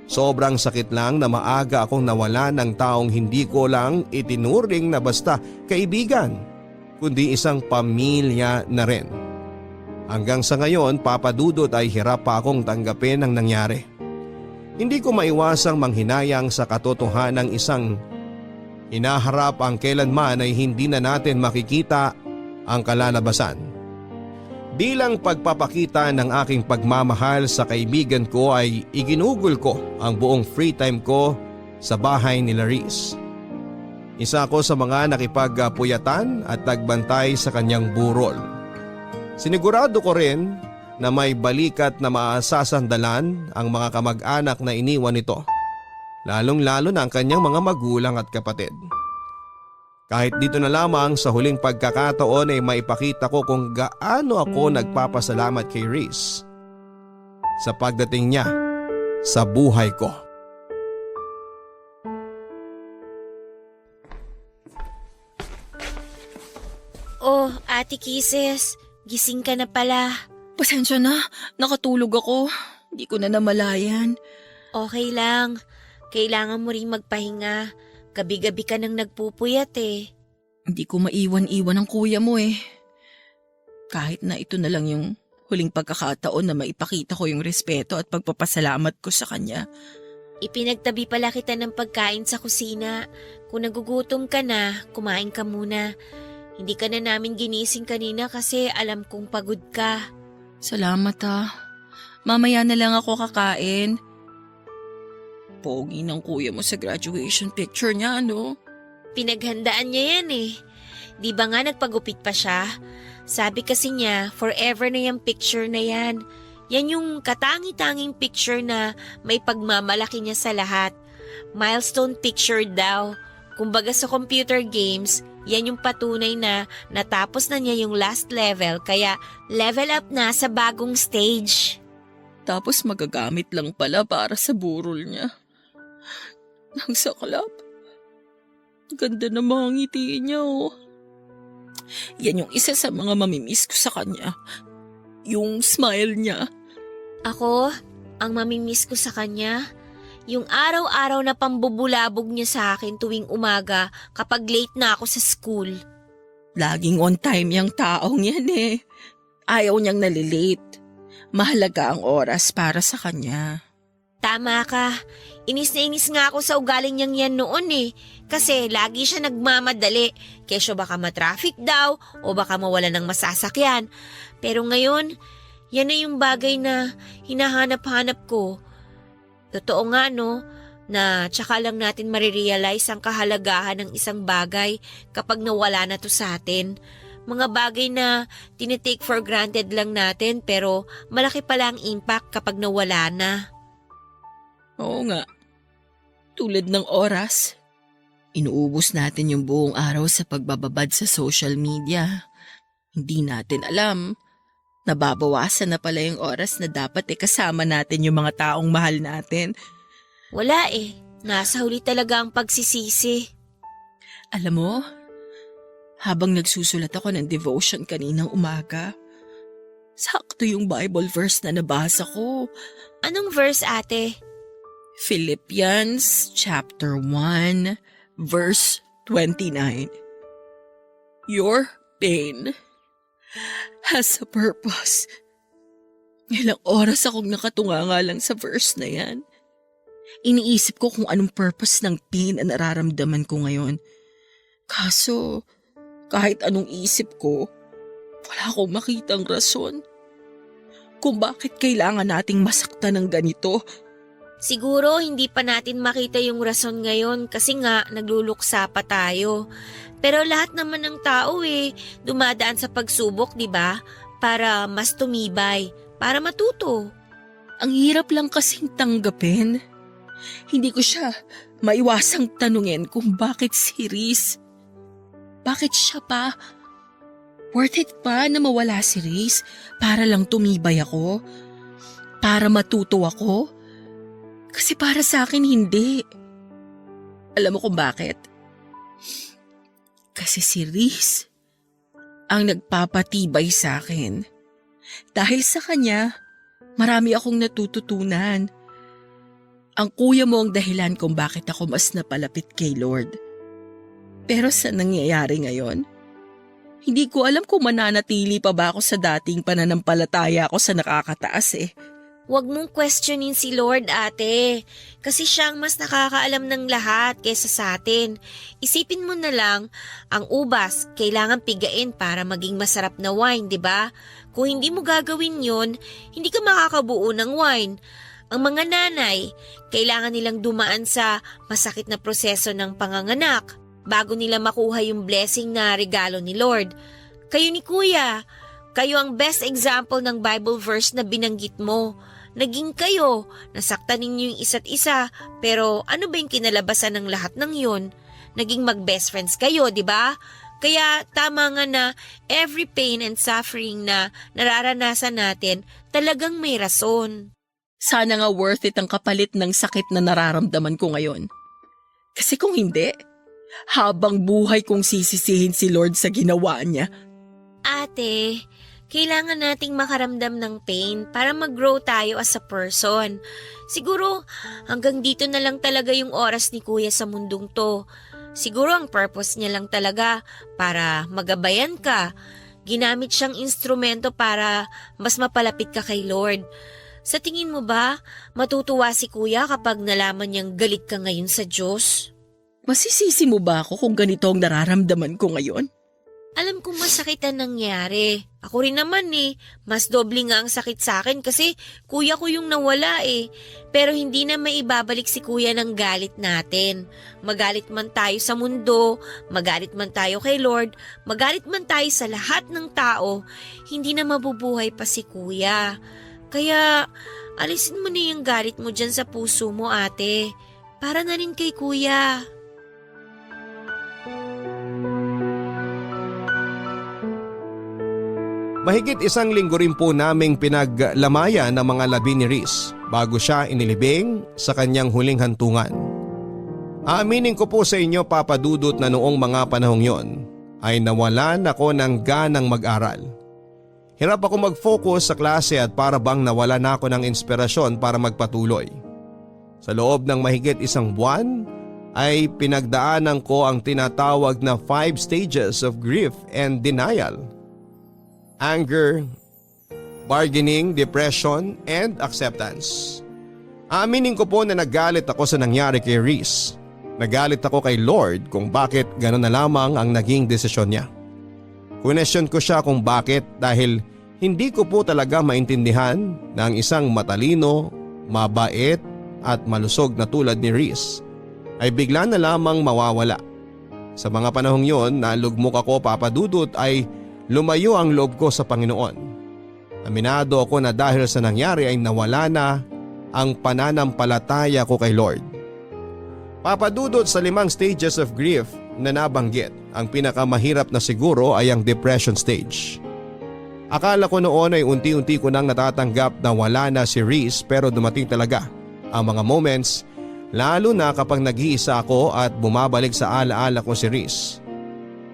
[SPEAKER 1] Sobrang sakit lang na maaga akong nawala ng taong hindi ko lang itinuring na basta kaibigan, kundi isang pamilya na rin. Hanggang sa ngayon, Papa Dudut, ay hirap pa akong tanggapin ang nangyari. Hindi ko maiwasang manghinayang sa katotohanan ng isang hinaharap ang kailanman ay hindi na natin makikita ang kalalabasan. Bilang pagpapakita ng aking pagmamahal sa kaibigan ko ay iginugol ko ang buong free time ko sa bahay ni Riz. Isa ako sa mga nakipagpuyatan at nagbantay sa kanyang burol. Sinigurado ko rin na may balikat na maasasandalan ang mga kamag-anak na iniwan nito, lalong-lalo na ang kanyang mga magulang at kapatid. Kahit dito na lamang sa huling pagkakataon ay maipakita ko kung gaano ako nagpapasalamat kay Riz sa pagdating niya sa buhay ko.
[SPEAKER 4] Oh, Ate Kisses, gising ka na pala.
[SPEAKER 2] Pasensya na, nakatulog ako. Hindi ko na namalayan.
[SPEAKER 4] Okay lang. Kailangan mo rin magpahinga. Gabi-gabi ka nang nagpupuyat eh.
[SPEAKER 2] Hindi ko maiwan-iwan ang kuya mo eh. Kahit na ito na lang yung huling pagkakataon na maipakita ko yung respeto at pagpapasalamat ko sa kanya.
[SPEAKER 4] Ipinagtabi pala kita ng pagkain sa kusina. Kung nagugutom ka na, kumain ka muna. Hindi ka na namin ginising kanina kasi alam kong pagod ka.
[SPEAKER 2] Salamat ah. Mamaya na lang ako kakain. Pogi ng kuya mo sa graduation picture niya, ano?
[SPEAKER 4] Pinaghandaan niya yan eh. Di ba nga nagpagupit pa siya? Sabi kasi niya, forever na yung picture na yan. Yan yung katangi-tanging picture na may pagmamalaki niya sa lahat. Milestone picture daw. Kumbaga sa computer games, yan yung patunay na natapos na niya yung last level kaya level up na sa bagong stage.
[SPEAKER 2] Tapos magagamit lang pala para sa burol niya.
[SPEAKER 5] Ang saklap. Ganda ng mga ngiti niya, oh. Yan yung isa sa mga mamimiss ko sa kanya. Yung smile niya.
[SPEAKER 4] Ako, ang mamimiss ko sa kanya, yung araw-araw na pambubulabog niya sa akin tuwing umaga kapag late na ako sa school.
[SPEAKER 5] Laging on time yung taong yan eh. Ayaw niyang nalilate. Mahalaga ang oras para sa kanya.
[SPEAKER 4] Tama ka. Inis na inis nga ako sa ugaling niyang yan noon eh. Kasi lagi siya nagmamadali. Kesyo baka matraffic daw o baka mawala ng masasakyan. Pero ngayon, yan na yung bagay na hinahanap-hanap ko. Totoo nga no, na tsaka lang natin marirealize ang kahalagahan ng isang bagay kapag nawala na to sa atin. Mga bagay na tinitake for granted lang natin pero malaki pala ang impact kapag nawala na.
[SPEAKER 5] Oo nga. Tulad ng oras. Inuubos natin yung buong araw sa pagbababad sa social media. Hindi natin alam. Nababawasan na pala yung oras na dapat kasama natin yung mga taong mahal natin.
[SPEAKER 4] Wala eh. Nasa huli talaga ang pagsisisi.
[SPEAKER 5] Alam mo, habang nagsusulat ako ng devotion kaninang umaga, sakto yung Bible verse na nabasa ko.
[SPEAKER 4] Anong verse, ate?
[SPEAKER 5] Philippians chapter 1, verse 29. Your pain has a purpose. Ilang oras akong nakatunganga lang sa verse na yan. Iniisip ko kung anong purpose ng pain na nararamdaman ko ngayon. Kaso, kahit anong isip ko, wala akong makitang rason kung bakit kailangan nating masaktan ng ganito.
[SPEAKER 4] Siguro hindi pa natin makita yung rason ngayon kasi nga nagluluksa pa tayo. Pero lahat naman ng tao dumadaan sa pagsubok, di ba? Para mas tumibay, para matuto.
[SPEAKER 5] Ang hirap lang kasing tanggapin. Hindi ko siya maiwasang tanungin kung bakit si Riz. Bakit siya pa? Worth it pa na mawala si Riz para lang tumibay ako? Para matuto ako? Kasi para sa akin hindi. Alam mo kung bakit? Kasi si Riz ang nagpapatibay sa akin. Dahil sa kanya, marami akong natututunan. Ang kuya mo ang dahilan kung bakit ako mas napalapit kay Lord. Pero sa nangyayari ngayon, hindi ko alam kung mananatili pa ba ako sa dating pananampalataya ko sa nakakataas eh.
[SPEAKER 4] Huwag mong questionin si Lord, ate. Kasi siya ang mas nakakaalam ng lahat kaysa sa atin. Isipin mo na lang, ang ubas kailangan pigain para maging masarap na wine, di ba? Kung hindi mo gagawin yon, hindi ka makakabuo ng wine. Ang mga nanay, kailangan nilang dumaan sa masakit na proseso ng panganganak bago nila makuha yung blessing na regalo ni Lord. Kayo ni Kuya, kayo ang best example ng Bible verse na binanggit mo. Naging kayo, nasaktan ninyo yung isa't isa, pero ano ba yung kinalabasan ng lahat ng yun? Naging mag-best friends kayo, di ba? Kaya tama nga na every pain and suffering na nararanasan natin talagang may rason.
[SPEAKER 5] Sana nga worth it ang kapalit ng sakit na nararamdaman ko ngayon. Kasi kung hindi, habang buhay kong sisisihin si Lord sa ginawa niya.
[SPEAKER 4] Ate, kailangan nating makaramdam ng pain para mag-grow tayo as a person. Siguro hanggang dito na lang talaga yung oras ni Kuya sa mundong to. Siguro ang purpose niya lang talaga para magabayan ka. Ginamit siyang instrumento para mas mapalapit ka kay Lord. Sa tingin mo ba, matutuwa si Kuya kapag nalaman niyang galit ka ngayon sa Diyos?
[SPEAKER 5] Masisisi mo ba ako kung ganito ang nararamdaman ko ngayon?
[SPEAKER 4] Alam kong masakit ang nangyari. Ako rin naman mas doble nga ang sakit sa akin kasi kuya ko yung nawala Pero hindi na maibabalik si kuya ng galit natin. Magalit man tayo sa mundo, magalit man tayo kay Lord, magalit man tayo sa lahat ng tao, hindi na mabubuhay pa si kuya. Kaya alisin mo na yung galit mo dyan sa puso mo, ate. Para na rin kay kuya.
[SPEAKER 1] Mahigit 1 linggo rin po naming pinaglamayan ng mga labi ni Riz bago siya inilibing sa kanyang huling hantungan. Aaminin ko po sa inyo Papa Dudut na noong mga panahong yon ay nawalan ako ng ganang mag-aral. Hirap ako mag-focus sa klase at para bang nawala na ako ng inspirasyon para magpatuloy. Sa loob ng mahigit 1 buwan ay pinagdaanan ko ang tinatawag na 5 stages of grief and denial. Anger, bargaining, depression, and acceptance. Aaminin ko po na nagalit ako sa nangyari kay Reese. Nagalit ako kay Lord kung bakit gano'n na lamang ang naging desisyon niya. Kunesyon ko siya kung bakit dahil hindi ko po talaga maintindihan na ang isang matalino, mabait at malusog na tulad ni Reese ay bigla na lamang mawawala. Sa mga panahong yon na lugmok ako Papa Dudut ay lumayo ang loob ko sa Panginoon. Aminado ako na dahil sa nangyari ay nawala na ang pananampalataya ko kay Lord. Papa Dudut, sa 5 stages of grief na nabanggit, ang pinakamahirap na siguro ay ang depression stage. Akala ko noon ay unti-unti ko nang natatanggap na wala na si Reese pero dumating talaga ang mga moments lalo na kapag nag-iisa ako at bumabalik sa alaala ko si Reese.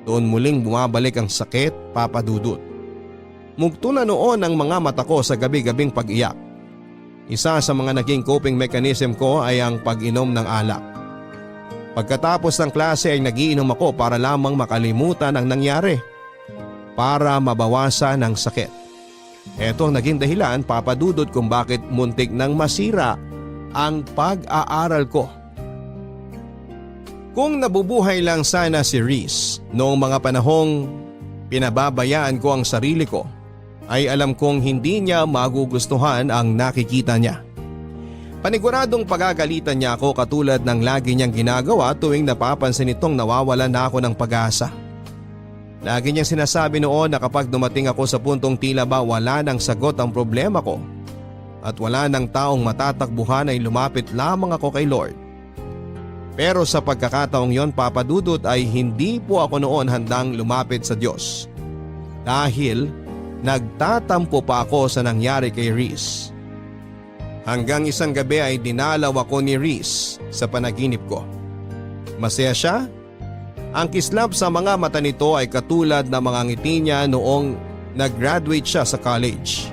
[SPEAKER 1] Doon muling bumabalik ang sakit Papa Dudut. Mugto na noon ang mga mata ko sa gabi-gabing pag-iyak. Isa sa mga naging coping mechanism ko ay ang pag-inom ng alak. Pagkatapos ng klase ay nagiinom ako para lamang makalimutan ang nangyari. Para mabawasan ang sakit. Ito ang naging dahilan Papa Dudut kung bakit muntik nang masira ang pag-aaral ko. Kung nabubuhay lang sana si Reese noong mga panahong pinababayaan ko ang sarili ko, ay alam kong hindi niya magugustuhan ang nakikita niya. Paniguradong pagagalitan niya ako katulad ng lagi niyang ginagawa tuwing napapansin itong nawawalan na ako ng pag-asa. Lagi niyang sinasabi noon na kapag dumating ako sa puntong tila ba wala nang sagot ang problema ko at wala nang taong matatakbuhan ay lumapit lamang ako kay Lord. Pero sa pagkakataong yon Papa Dudut ay hindi po ako noon handang lumapit sa Diyos. Dahil nagtatampo pa ako sa nangyari kay Reese. Hanggang isang gabi ay dinalaw ako ni Reese sa panaginip ko. Masaya siya. Ang kislap sa mga mata nito ay katulad ng mga ngiti niya noong nag-graduate siya sa college.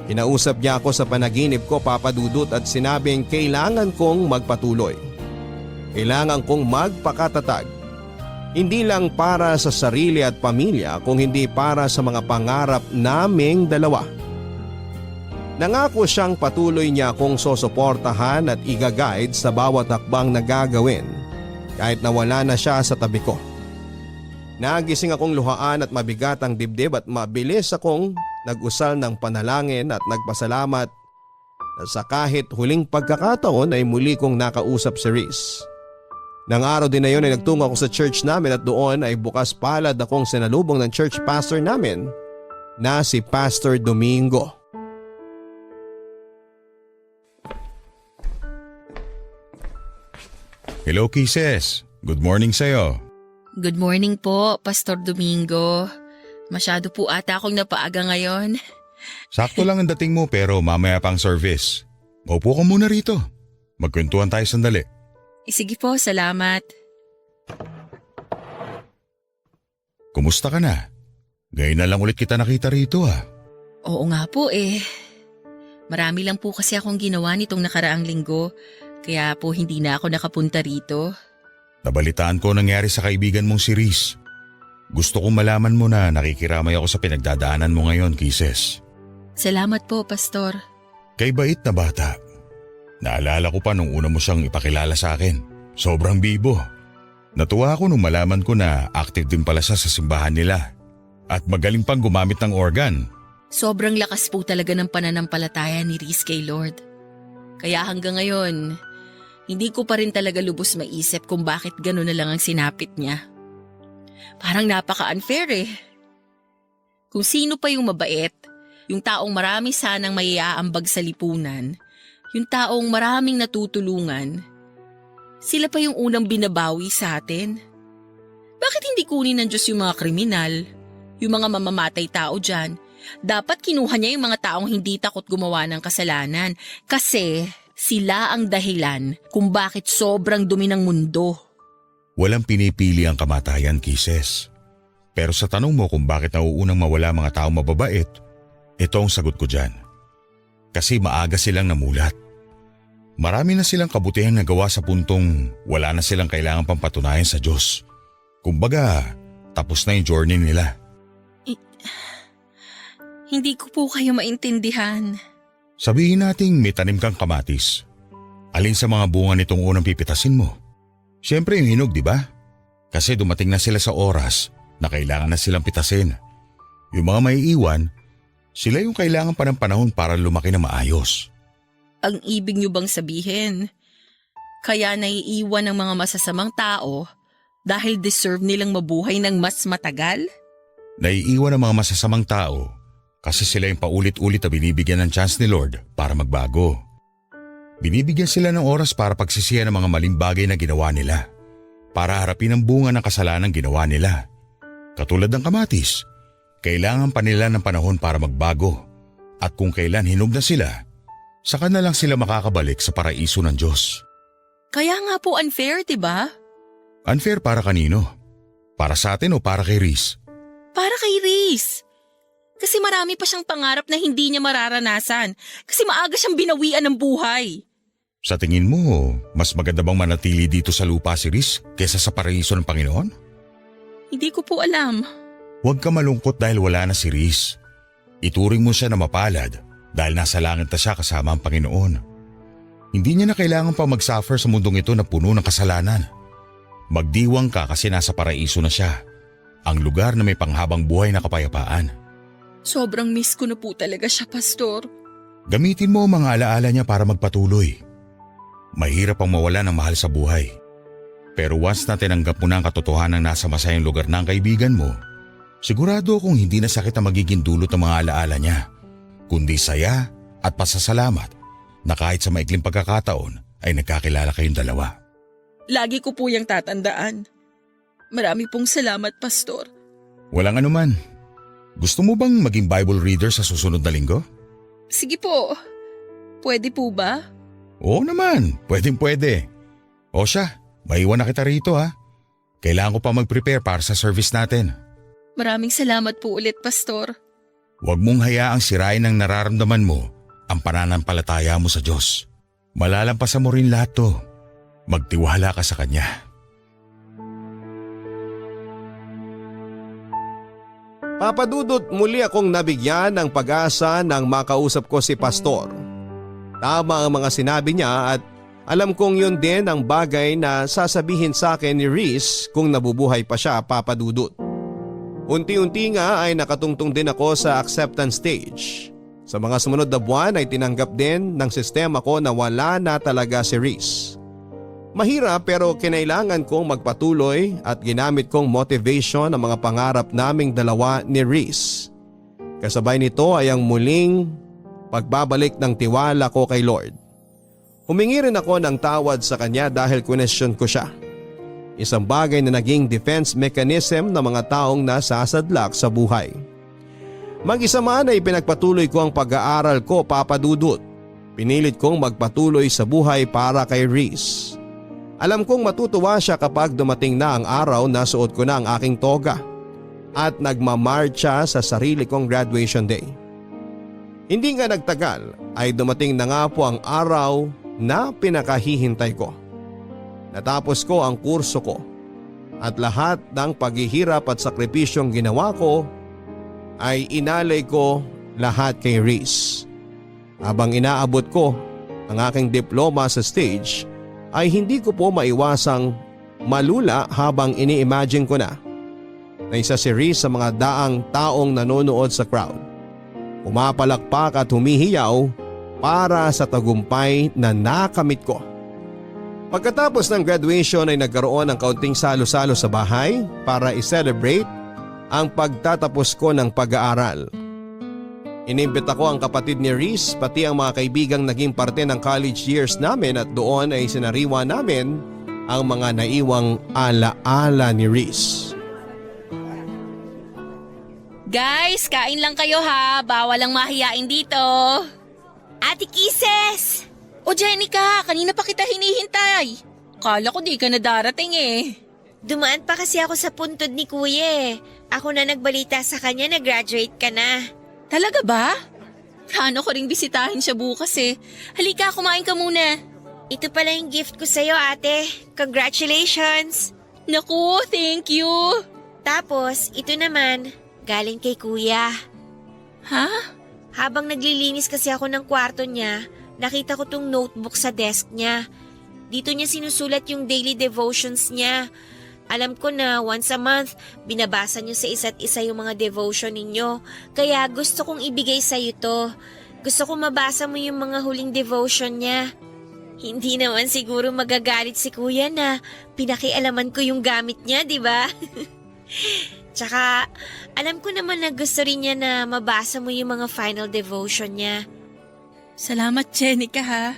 [SPEAKER 1] Kinausap niya ako sa panaginip ko Papa Dudut at sinabing kailangan kong magpatuloy. Kailangan kong magpakatatag. Hindi lang para sa sarili at pamilya kung hindi para sa mga pangarap naming dalawa. Nangako siyang patuloy niya akong sosuportahan at i-guide sa bawat hakbang na gagawin kahit nawala na siya sa tabi ko. Nagising akong luhaan at mabigat ang dibdib at mabilis akong nag-usal ng panalangin at nagpasalamat na sa kahit huling pagkakataon ay muli kong nakausap si Reese. Nang araw din na yun ay nagtungo ako sa church namin at doon ay bukas palad akong sinalubong ng church pastor namin na si Pastor Domingo.
[SPEAKER 6] Hello Kisses, good morning sa'yo.
[SPEAKER 2] Good morning po, Pastor Domingo. Masyado po ata akong napaaga ngayon.
[SPEAKER 6] Sakto lang ang dating mo pero mamaya pang service. Maupo ka muna rito. Magkwentuhan tayo sandali.
[SPEAKER 2] Sige po, salamat.
[SPEAKER 6] Kumusta ka na? Ngayon na lang ulit kita nakita rito ah.
[SPEAKER 2] Oo nga po eh. Marami lang po kasi akong ginawa nitong nakaraang linggo. Kaya po hindi na ako nakapunta rito.
[SPEAKER 6] Nabalitaan ko nangyari sa kaibigan mong si Reese. Gusto kong malaman mo na nakikiramay ako sa pinagdadaanan mo ngayon, Kisses.
[SPEAKER 2] Salamat po, Pastor.
[SPEAKER 6] Kay bait na bata. Naalala ko pa nung una mo siyang ipakilala sa akin. Sobrang bibo. Natuwa ako nung malaman ko na active din pala siya sa simbahan nila. At magaling pang gumamit ng organ.
[SPEAKER 2] Sobrang lakas po talaga ng pananampalataya ni Reese kay Lord. Kaya hanggang ngayon, hindi ko pa rin talaga lubos maisip kung bakit gano'n na lang ang sinapit niya. Parang napaka-unfair eh. Kung sino pa yung mabait, yung taong marami sanang maiaambag sa lipunan, yung taong maraming natutulungan, sila pa yung unang binabawi sa atin. Bakit hindi kunin ng Diyos yung mga kriminal, yung mga mamamatay tao dyan? Dapat kinuha niya yung mga taong hindi takot gumawa ng kasalanan kasi Sila ang dahilan kung bakit sobrang dumi ng mundo.
[SPEAKER 6] Walang pinipili ang kamatayan, Kisses. Pero sa tanong mo kung bakit nauunang mawala mga taong mababait, ito ang sagot ko dyan. Kasi maaga silang namulat. Marami na silang kabutihang nagawa sa puntong wala na silang kailangan pang patunayan sa Diyos. Kumbaga, tapos na yung journey nila.
[SPEAKER 2] Hindi ko po kayo maintindihan.
[SPEAKER 6] Sabihin nating may tanim kang kamatis. Alin sa mga bunga nitong unang pipitasin mo? Siyempre yung hinog, di ba? Kasi dumating na sila sa oras na kailangan na silang pitasin. Yung mga maiiwan, sila yung kailangan pa ng panahon para lumaki na maayos.
[SPEAKER 2] Ang ibig niyo bang sabihin, kaya naiiwan ng mga masasamang tao dahil deserve nilang mabuhay ng mas matagal?
[SPEAKER 6] Naiiwan ang mga masasamang tao kasi sila yung paulit-ulit na binibigyan ng chance ni Lord para magbago. Binibigyan sila ng oras para pagsisihan ng mga maling bagay na ginawa nila, para harapin ang bunga ng kasalanan ginawa nila. Katulad ng kamatis, kailangan pa nila ng panahon para magbago, at kung kailan hinog na sila, saka na lang sila makakabalik sa paraiso ng Diyos.
[SPEAKER 2] Kaya nga po unfair, diba?
[SPEAKER 6] Unfair para kanino? Para sa atin o para kay Reese?
[SPEAKER 2] Para kay Reese. Kasi marami pa siyang pangarap na hindi niya mararanasan kasi maaga siyang binawian ng buhay.
[SPEAKER 6] Sa tingin mo, mas maganda bang manatili dito sa lupa si Reese kaysa sa paraiso ng Panginoon?
[SPEAKER 2] Hindi ko po alam.
[SPEAKER 6] Huwag ka malungkot dahil wala na si Reese. Ituring mo siya na mapalad dahil nasa langit na siya kasama ang Panginoon. Hindi niya na kailangan pa mag-suffer sa mundong ito na puno ng kasalanan. Magdiwang ka kasi nasa paraiso na siya, ang lugar na may panghabang buhay na kapayapaan.
[SPEAKER 2] Sobrang miss ko na po talaga siya, Pastor.
[SPEAKER 6] Gamitin mo ang mga alaala niya para magpatuloy. Mahirap ang mawala ng mahal sa buhay. Pero once na tinanggap mo na ang katotohanan nasa masayang lugar ng kaibigan mo, sigurado akong hindi na sakit ang magiging dulot ng mga alaala niya, kundi saya at pasasalamat na kahit sa maikling pagkakataon ay nagkakilala kayong dalawa.
[SPEAKER 2] Lagi ko po yung tatandaan. Marami pong salamat, Pastor.
[SPEAKER 6] Walang anuman. Gusto mo bang maging Bible reader sa susunod na linggo?
[SPEAKER 2] Sige po. Pwede po ba?
[SPEAKER 6] Oo naman, pwede. O siya, maiwan na kita rito ha. Kailangan ko pa mag-prepare para sa service natin.
[SPEAKER 2] Maraming salamat po ulit, Pastor.
[SPEAKER 6] Huwag mong hayaang sirain ang nararamdaman mo ang pananampalataya mo sa Diyos. Malalampasan mo rin lahat to. Magtiwala ka sa Kanya.
[SPEAKER 1] Papa Dudut, muli akong nabigyan ng pag-asa nang makausap ko si Pastor. Tama ang mga sinabi niya at alam kong yun din ang bagay na sasabihin sa akin ni Reese kung nabubuhay pa siya, Papa Dudut. Unti-unti nga ay nakatungtong din ako sa acceptance stage. Sa mga sumunod na buwan ay tinanggap din ng sistema ko na wala na talaga si Reese. Mahirap pero kinailangan kong magpatuloy at ginamit kong motivation ang mga pangarap naming dalawa ni Reese. Kasabay nito ay ang muling pagbabalik ng tiwala ko kay Lord. Humingi rin ako ng tawad sa Kanya dahil question ko siya. Isang bagay na naging defense mechanism ng mga taong nasasadlak sa buhay. Mag-isa man ay pinagpatuloy ko ang pag-aaral ko, Papa Dudut. Pinilit kong magpatuloy sa buhay para kay Reese. Alam kong matutuwa siya kapag dumating na ang araw na suot ko na ang aking toga at nagmamarcha sa sarili kong graduation day. Hindi nga nagtagal ay dumating na nga po ang araw na pinakahihintay ko. Natapos ko ang kurso ko at lahat ng paghihirap at sakripisyong ginawa ko ay inalay ko lahat kay Reese. Habang inaabot ko ang aking diploma sa stage ay hindi ko po maiwasang malula habang ini-imagine ko na isa si Reese sa mga daang taong nanonood sa crowd. Pumapalakpak at humihiyaw para sa tagumpay na nakamit ko. Pagkatapos ng graduation ay nagkaroon ng kaunting salo-salo sa bahay para i-celebrate ang pagtatapos ko ng pag-aaral. Inimbita ko ang kapatid ni Reese pati ang mga kaibigang naging parte ng college years namin at doon ay sinariwa namin ang mga naiwang ala-ala ni Reese.
[SPEAKER 2] Guys, kain lang kayo ha. Bawal ang mahiyain dito. Ate Kisses! O Jenica, kanina pa kita hinihintay. Kala ko di ka na darating eh.
[SPEAKER 4] Dumaan pa kasi ako sa puntod ni Kuya eh. Ako na nagbalita sa kanya na graduate ka na.
[SPEAKER 2] Talaga ba? Plano ko ring bisitahin siya bukas eh. Halika, kumain ka muna.
[SPEAKER 4] Ito pala yung gift ko sa'yo, ate. Congratulations!
[SPEAKER 2] Naku, thank you.
[SPEAKER 4] Tapos, ito naman, galing kay Kuya.
[SPEAKER 2] Ha?
[SPEAKER 4] Habang naglilinis kasi ako ng kwarto niya, nakita ko tong notebook sa desk niya. Dito niya sinusulat yung daily devotions niya. Alam ko na once a month, binabasa niyo sa isa't isa yung mga devotion ninyo. Kaya gusto kong ibigay sa'yo to. Gusto kong mabasa mo yung mga huling devotion niya. Hindi naman siguro magagalit si Kuya na pinakialaman ko yung gamit niya, di ba? Tsaka, alam ko naman na gusto rin niya na mabasa mo yung mga final devotion niya.
[SPEAKER 2] Salamat, Jenica ha.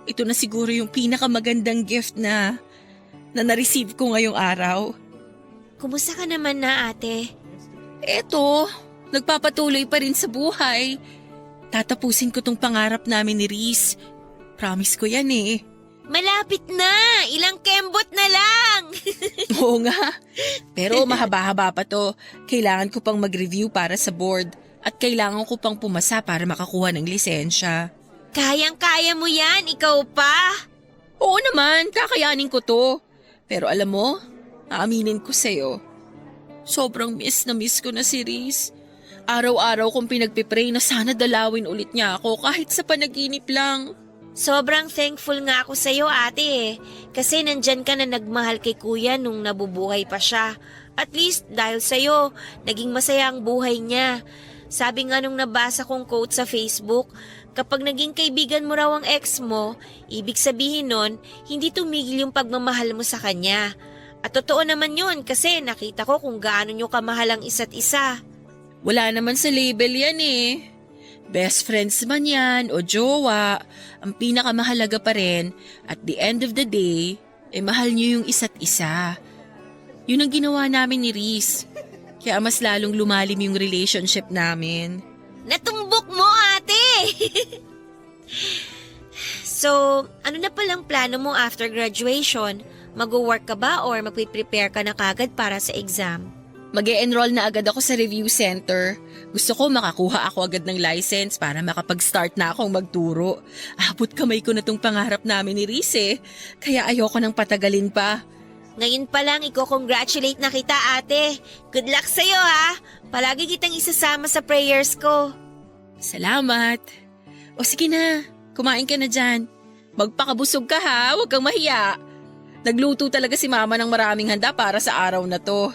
[SPEAKER 2] Ito na siguro yung pinakamagandang gift na na-receive ko ngayong araw.
[SPEAKER 4] Kumusta ka naman na, ate?
[SPEAKER 2] Eto, nagpapatuloy pa rin sa buhay. Tatapusin ko tong pangarap namin ni Reese. Promise ko yan eh.
[SPEAKER 4] Malapit na! Ilang kembot na lang!
[SPEAKER 2] Oo nga. Pero mahaba-haba pa to. Kailangan ko pang mag-review para sa board at kailangan ko pang pumasa para makakuha ng lisensya.
[SPEAKER 4] Kayang-kaya mo yan, ikaw pa!
[SPEAKER 2] Oo naman, kakayanin ko to. Pero alam mo, aaminin ko sa'yo. Sobrang miss ko na si Reese. Araw-araw kong pinagpipray na sana dalawin ulit niya ako kahit sa panaginip lang.
[SPEAKER 4] Sobrang thankful nga ako sa'yo, ate eh. Kasi nandyan ka na nagmahal kay Kuya nung nabubuhay pa siya. At least dahil sa'yo, naging masaya ang buhay niya. Sabi nga nung nabasa kong quote sa Facebook, kapag naging kaibigan mo raw ang ex mo, ibig sabihin nun, hindi tumigil yung pagmamahal mo sa kanya. At totoo naman yun kasi nakita ko kung gaano nyo kamahal ang isa't isa.
[SPEAKER 2] Wala naman sa label yan eh. Best friends man yan o jowa, ang pinakamahalaga pa rin, at the end of the day, mahal nyo yung isa't isa. Yun ang ginawa namin ni Reese. Kaya mas lalong lumalim yung relationship namin.
[SPEAKER 4] Natumbok mo, ate! So, ano na palang plano mo after graduation? Mag-work ka ba or magpe-prepare ka na kagad para sa exam?
[SPEAKER 2] Mag-e-enroll na agad ako sa review center. Gusto ko makakuha ako agad ng license para makapag-start na akong magturo. Abot kamay ko na tong pangarap namin ni Reese eh. Kaya ayoko nang patagalin pa.
[SPEAKER 4] Ngayon pa lang, i-congratulate na kita, ate. Good luck sa'yo, ha? Palagi kitang isasama sa prayers ko.
[SPEAKER 2] Salamat. O sige na, kumain ka na dyan. Magpakabusog ka ha, huwag kang mahiya. Nagluto talaga si mama ng maraming handa para sa araw na to.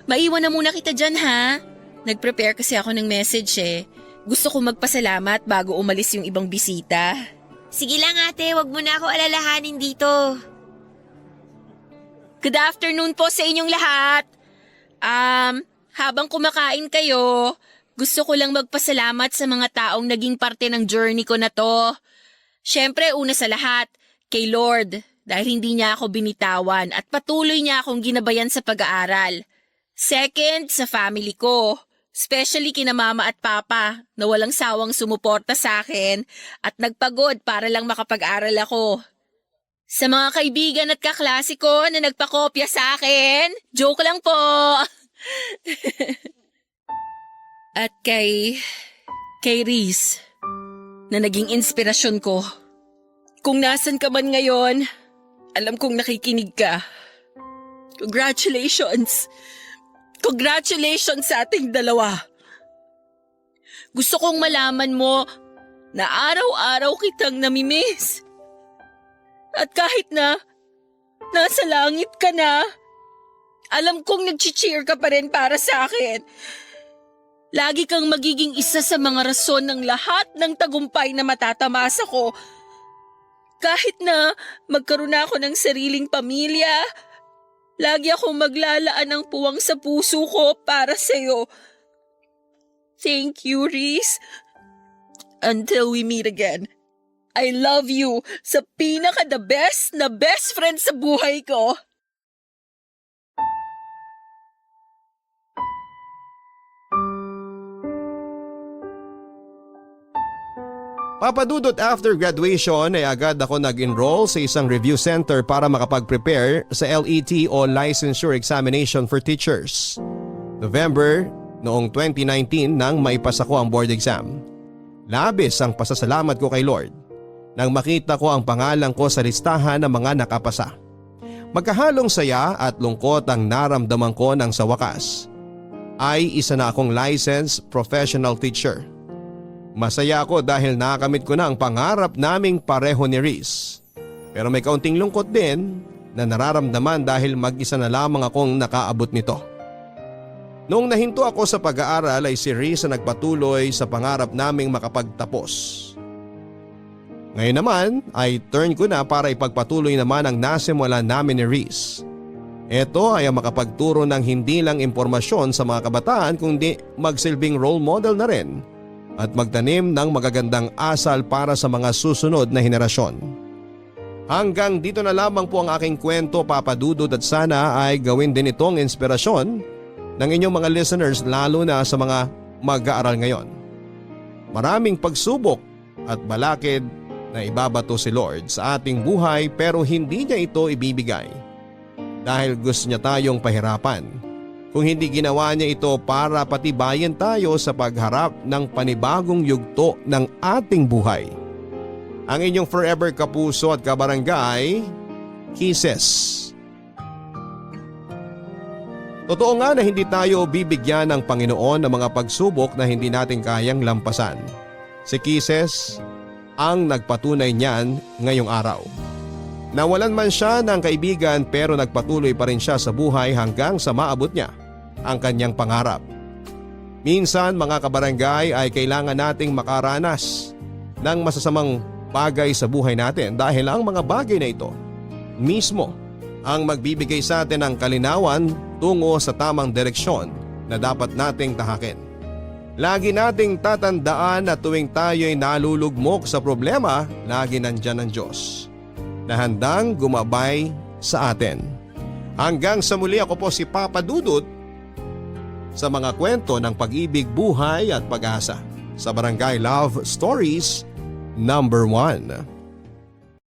[SPEAKER 2] Maiwan na muna kita dyan ha. Nag-prepare kasi ako ng message eh. Gusto ko magpasalamat bago umalis yung ibang bisita.
[SPEAKER 4] Sige lang, ate. Wag mo na ako alalahanin dito.
[SPEAKER 2] Good afternoon po sa inyong lahat. Habang kumakain kayo, gusto ko lang magpasalamat sa mga taong naging parte ng journey ko na to. Siyempre, una sa lahat, kay Lord, dahil hindi niya ako binitawan at patuloy niya akong ginabayan sa pag-aaral. Second, sa family ko, especially kina mama at papa na walang sawang sumuporta sa akin at nagpagod para lang makapag-aral ako. Sa mga kaibigan at kaklase ko na nagpakopya sa akin, joke lang po. At kay Reese, na naging inspirasyon ko. Kung nasan ka man ngayon, alam kong nakikinig ka. Congratulations! Congratulations sa ating dalawa. Gusto kong malaman mo na araw-araw kitang namimiss. At kahit na nasa langit ka na, alam kong nag-cheer ka pa rin para sa akin. Lagi kang magiging isa sa mga rason ng lahat ng tagumpay na matatamasa ko. Kahit na magkaroon ako ng sariling pamilya, lagi akong maglalaan ng puwang sa puso ko para sa'yo. Thank you, Reese. Until we meet again. I love you sa pinaka-the best na best friend sa buhay ko.
[SPEAKER 1] Papa Dudut, after graduation ay agad ako nag-enroll sa isang review center para makapag-prepare sa LET o Licensure Examination for Teachers. November noong 2019 nang maipasa ko ang board exam. Labis ang pasasalamat ko kay Lord nang makita ko ang pangalan ko sa listahan ng mga nakapasa. Magkahalong saya at lungkot ang naramdaman ko nang sa wakas ay isa na akong licensed professional teacher. Masaya ako dahil nakamit ko na ang pangarap naming pareho ni Riz. Pero may kaunting lungkot din na nararamdaman dahil mag-isa na lamang akong nakaabot nito. Noong nahinto ako sa pag-aaral ay si Riz na nagpatuloy sa pangarap naming makapagtapos. Ngayon naman ay turn ko na para ipagpatuloy naman ang nasimulan namin ni Riz. Ito ay ang makapagturo ng hindi lang impormasyon sa mga kabataan kundi magsilbing role model na rin at magtanim ng magagandang asal para sa mga susunod na henerasyon. Hanggang dito na lamang po ang aking kwento, Papa Dudut, at sana ay gawin din itong inspirasyon ng inyong mga listeners lalo na sa mga mag-aaral ngayon. Maraming pagsubok at balakid na ibabato si Lord sa ating buhay pero hindi niya ito ibibigay dahil gusto niya tayong pahirapan. Kung hindi ginawa niya ito para patibayin tayo sa pagharap ng panibagong yugto ng ating buhay. Ang inyong forever kapuso at kabarangay, Kisses. Totoo nga na hindi tayo bibigyan ng Panginoon ng mga pagsubok na hindi natin kayang lampasan. Si Kisses ang nagpatunay niyan ngayong araw. Nawalan man siya ng kaibigan pero nagpatuloy pa rin siya sa buhay hanggang sa maabot niya ang kanyang pangarap. Minsan mga kabarangay ay kailangan nating makaranas ng masasamang bagay sa buhay natin dahil ang mga bagay na ito mismo ang magbibigay sa atin ng kalinawan tungo sa tamang direksyon na dapat nating tahakin. Lagi nating tatandaan na tuwing tayo'y nalulugmok sa problema, lagi nandyan ang Diyos na handang gumabay sa atin. Hanggang sa muli, ako po si Papa Dudut sa mga kwento ng pag-ibig, buhay at pag-asa sa Barangay Love Stories #1.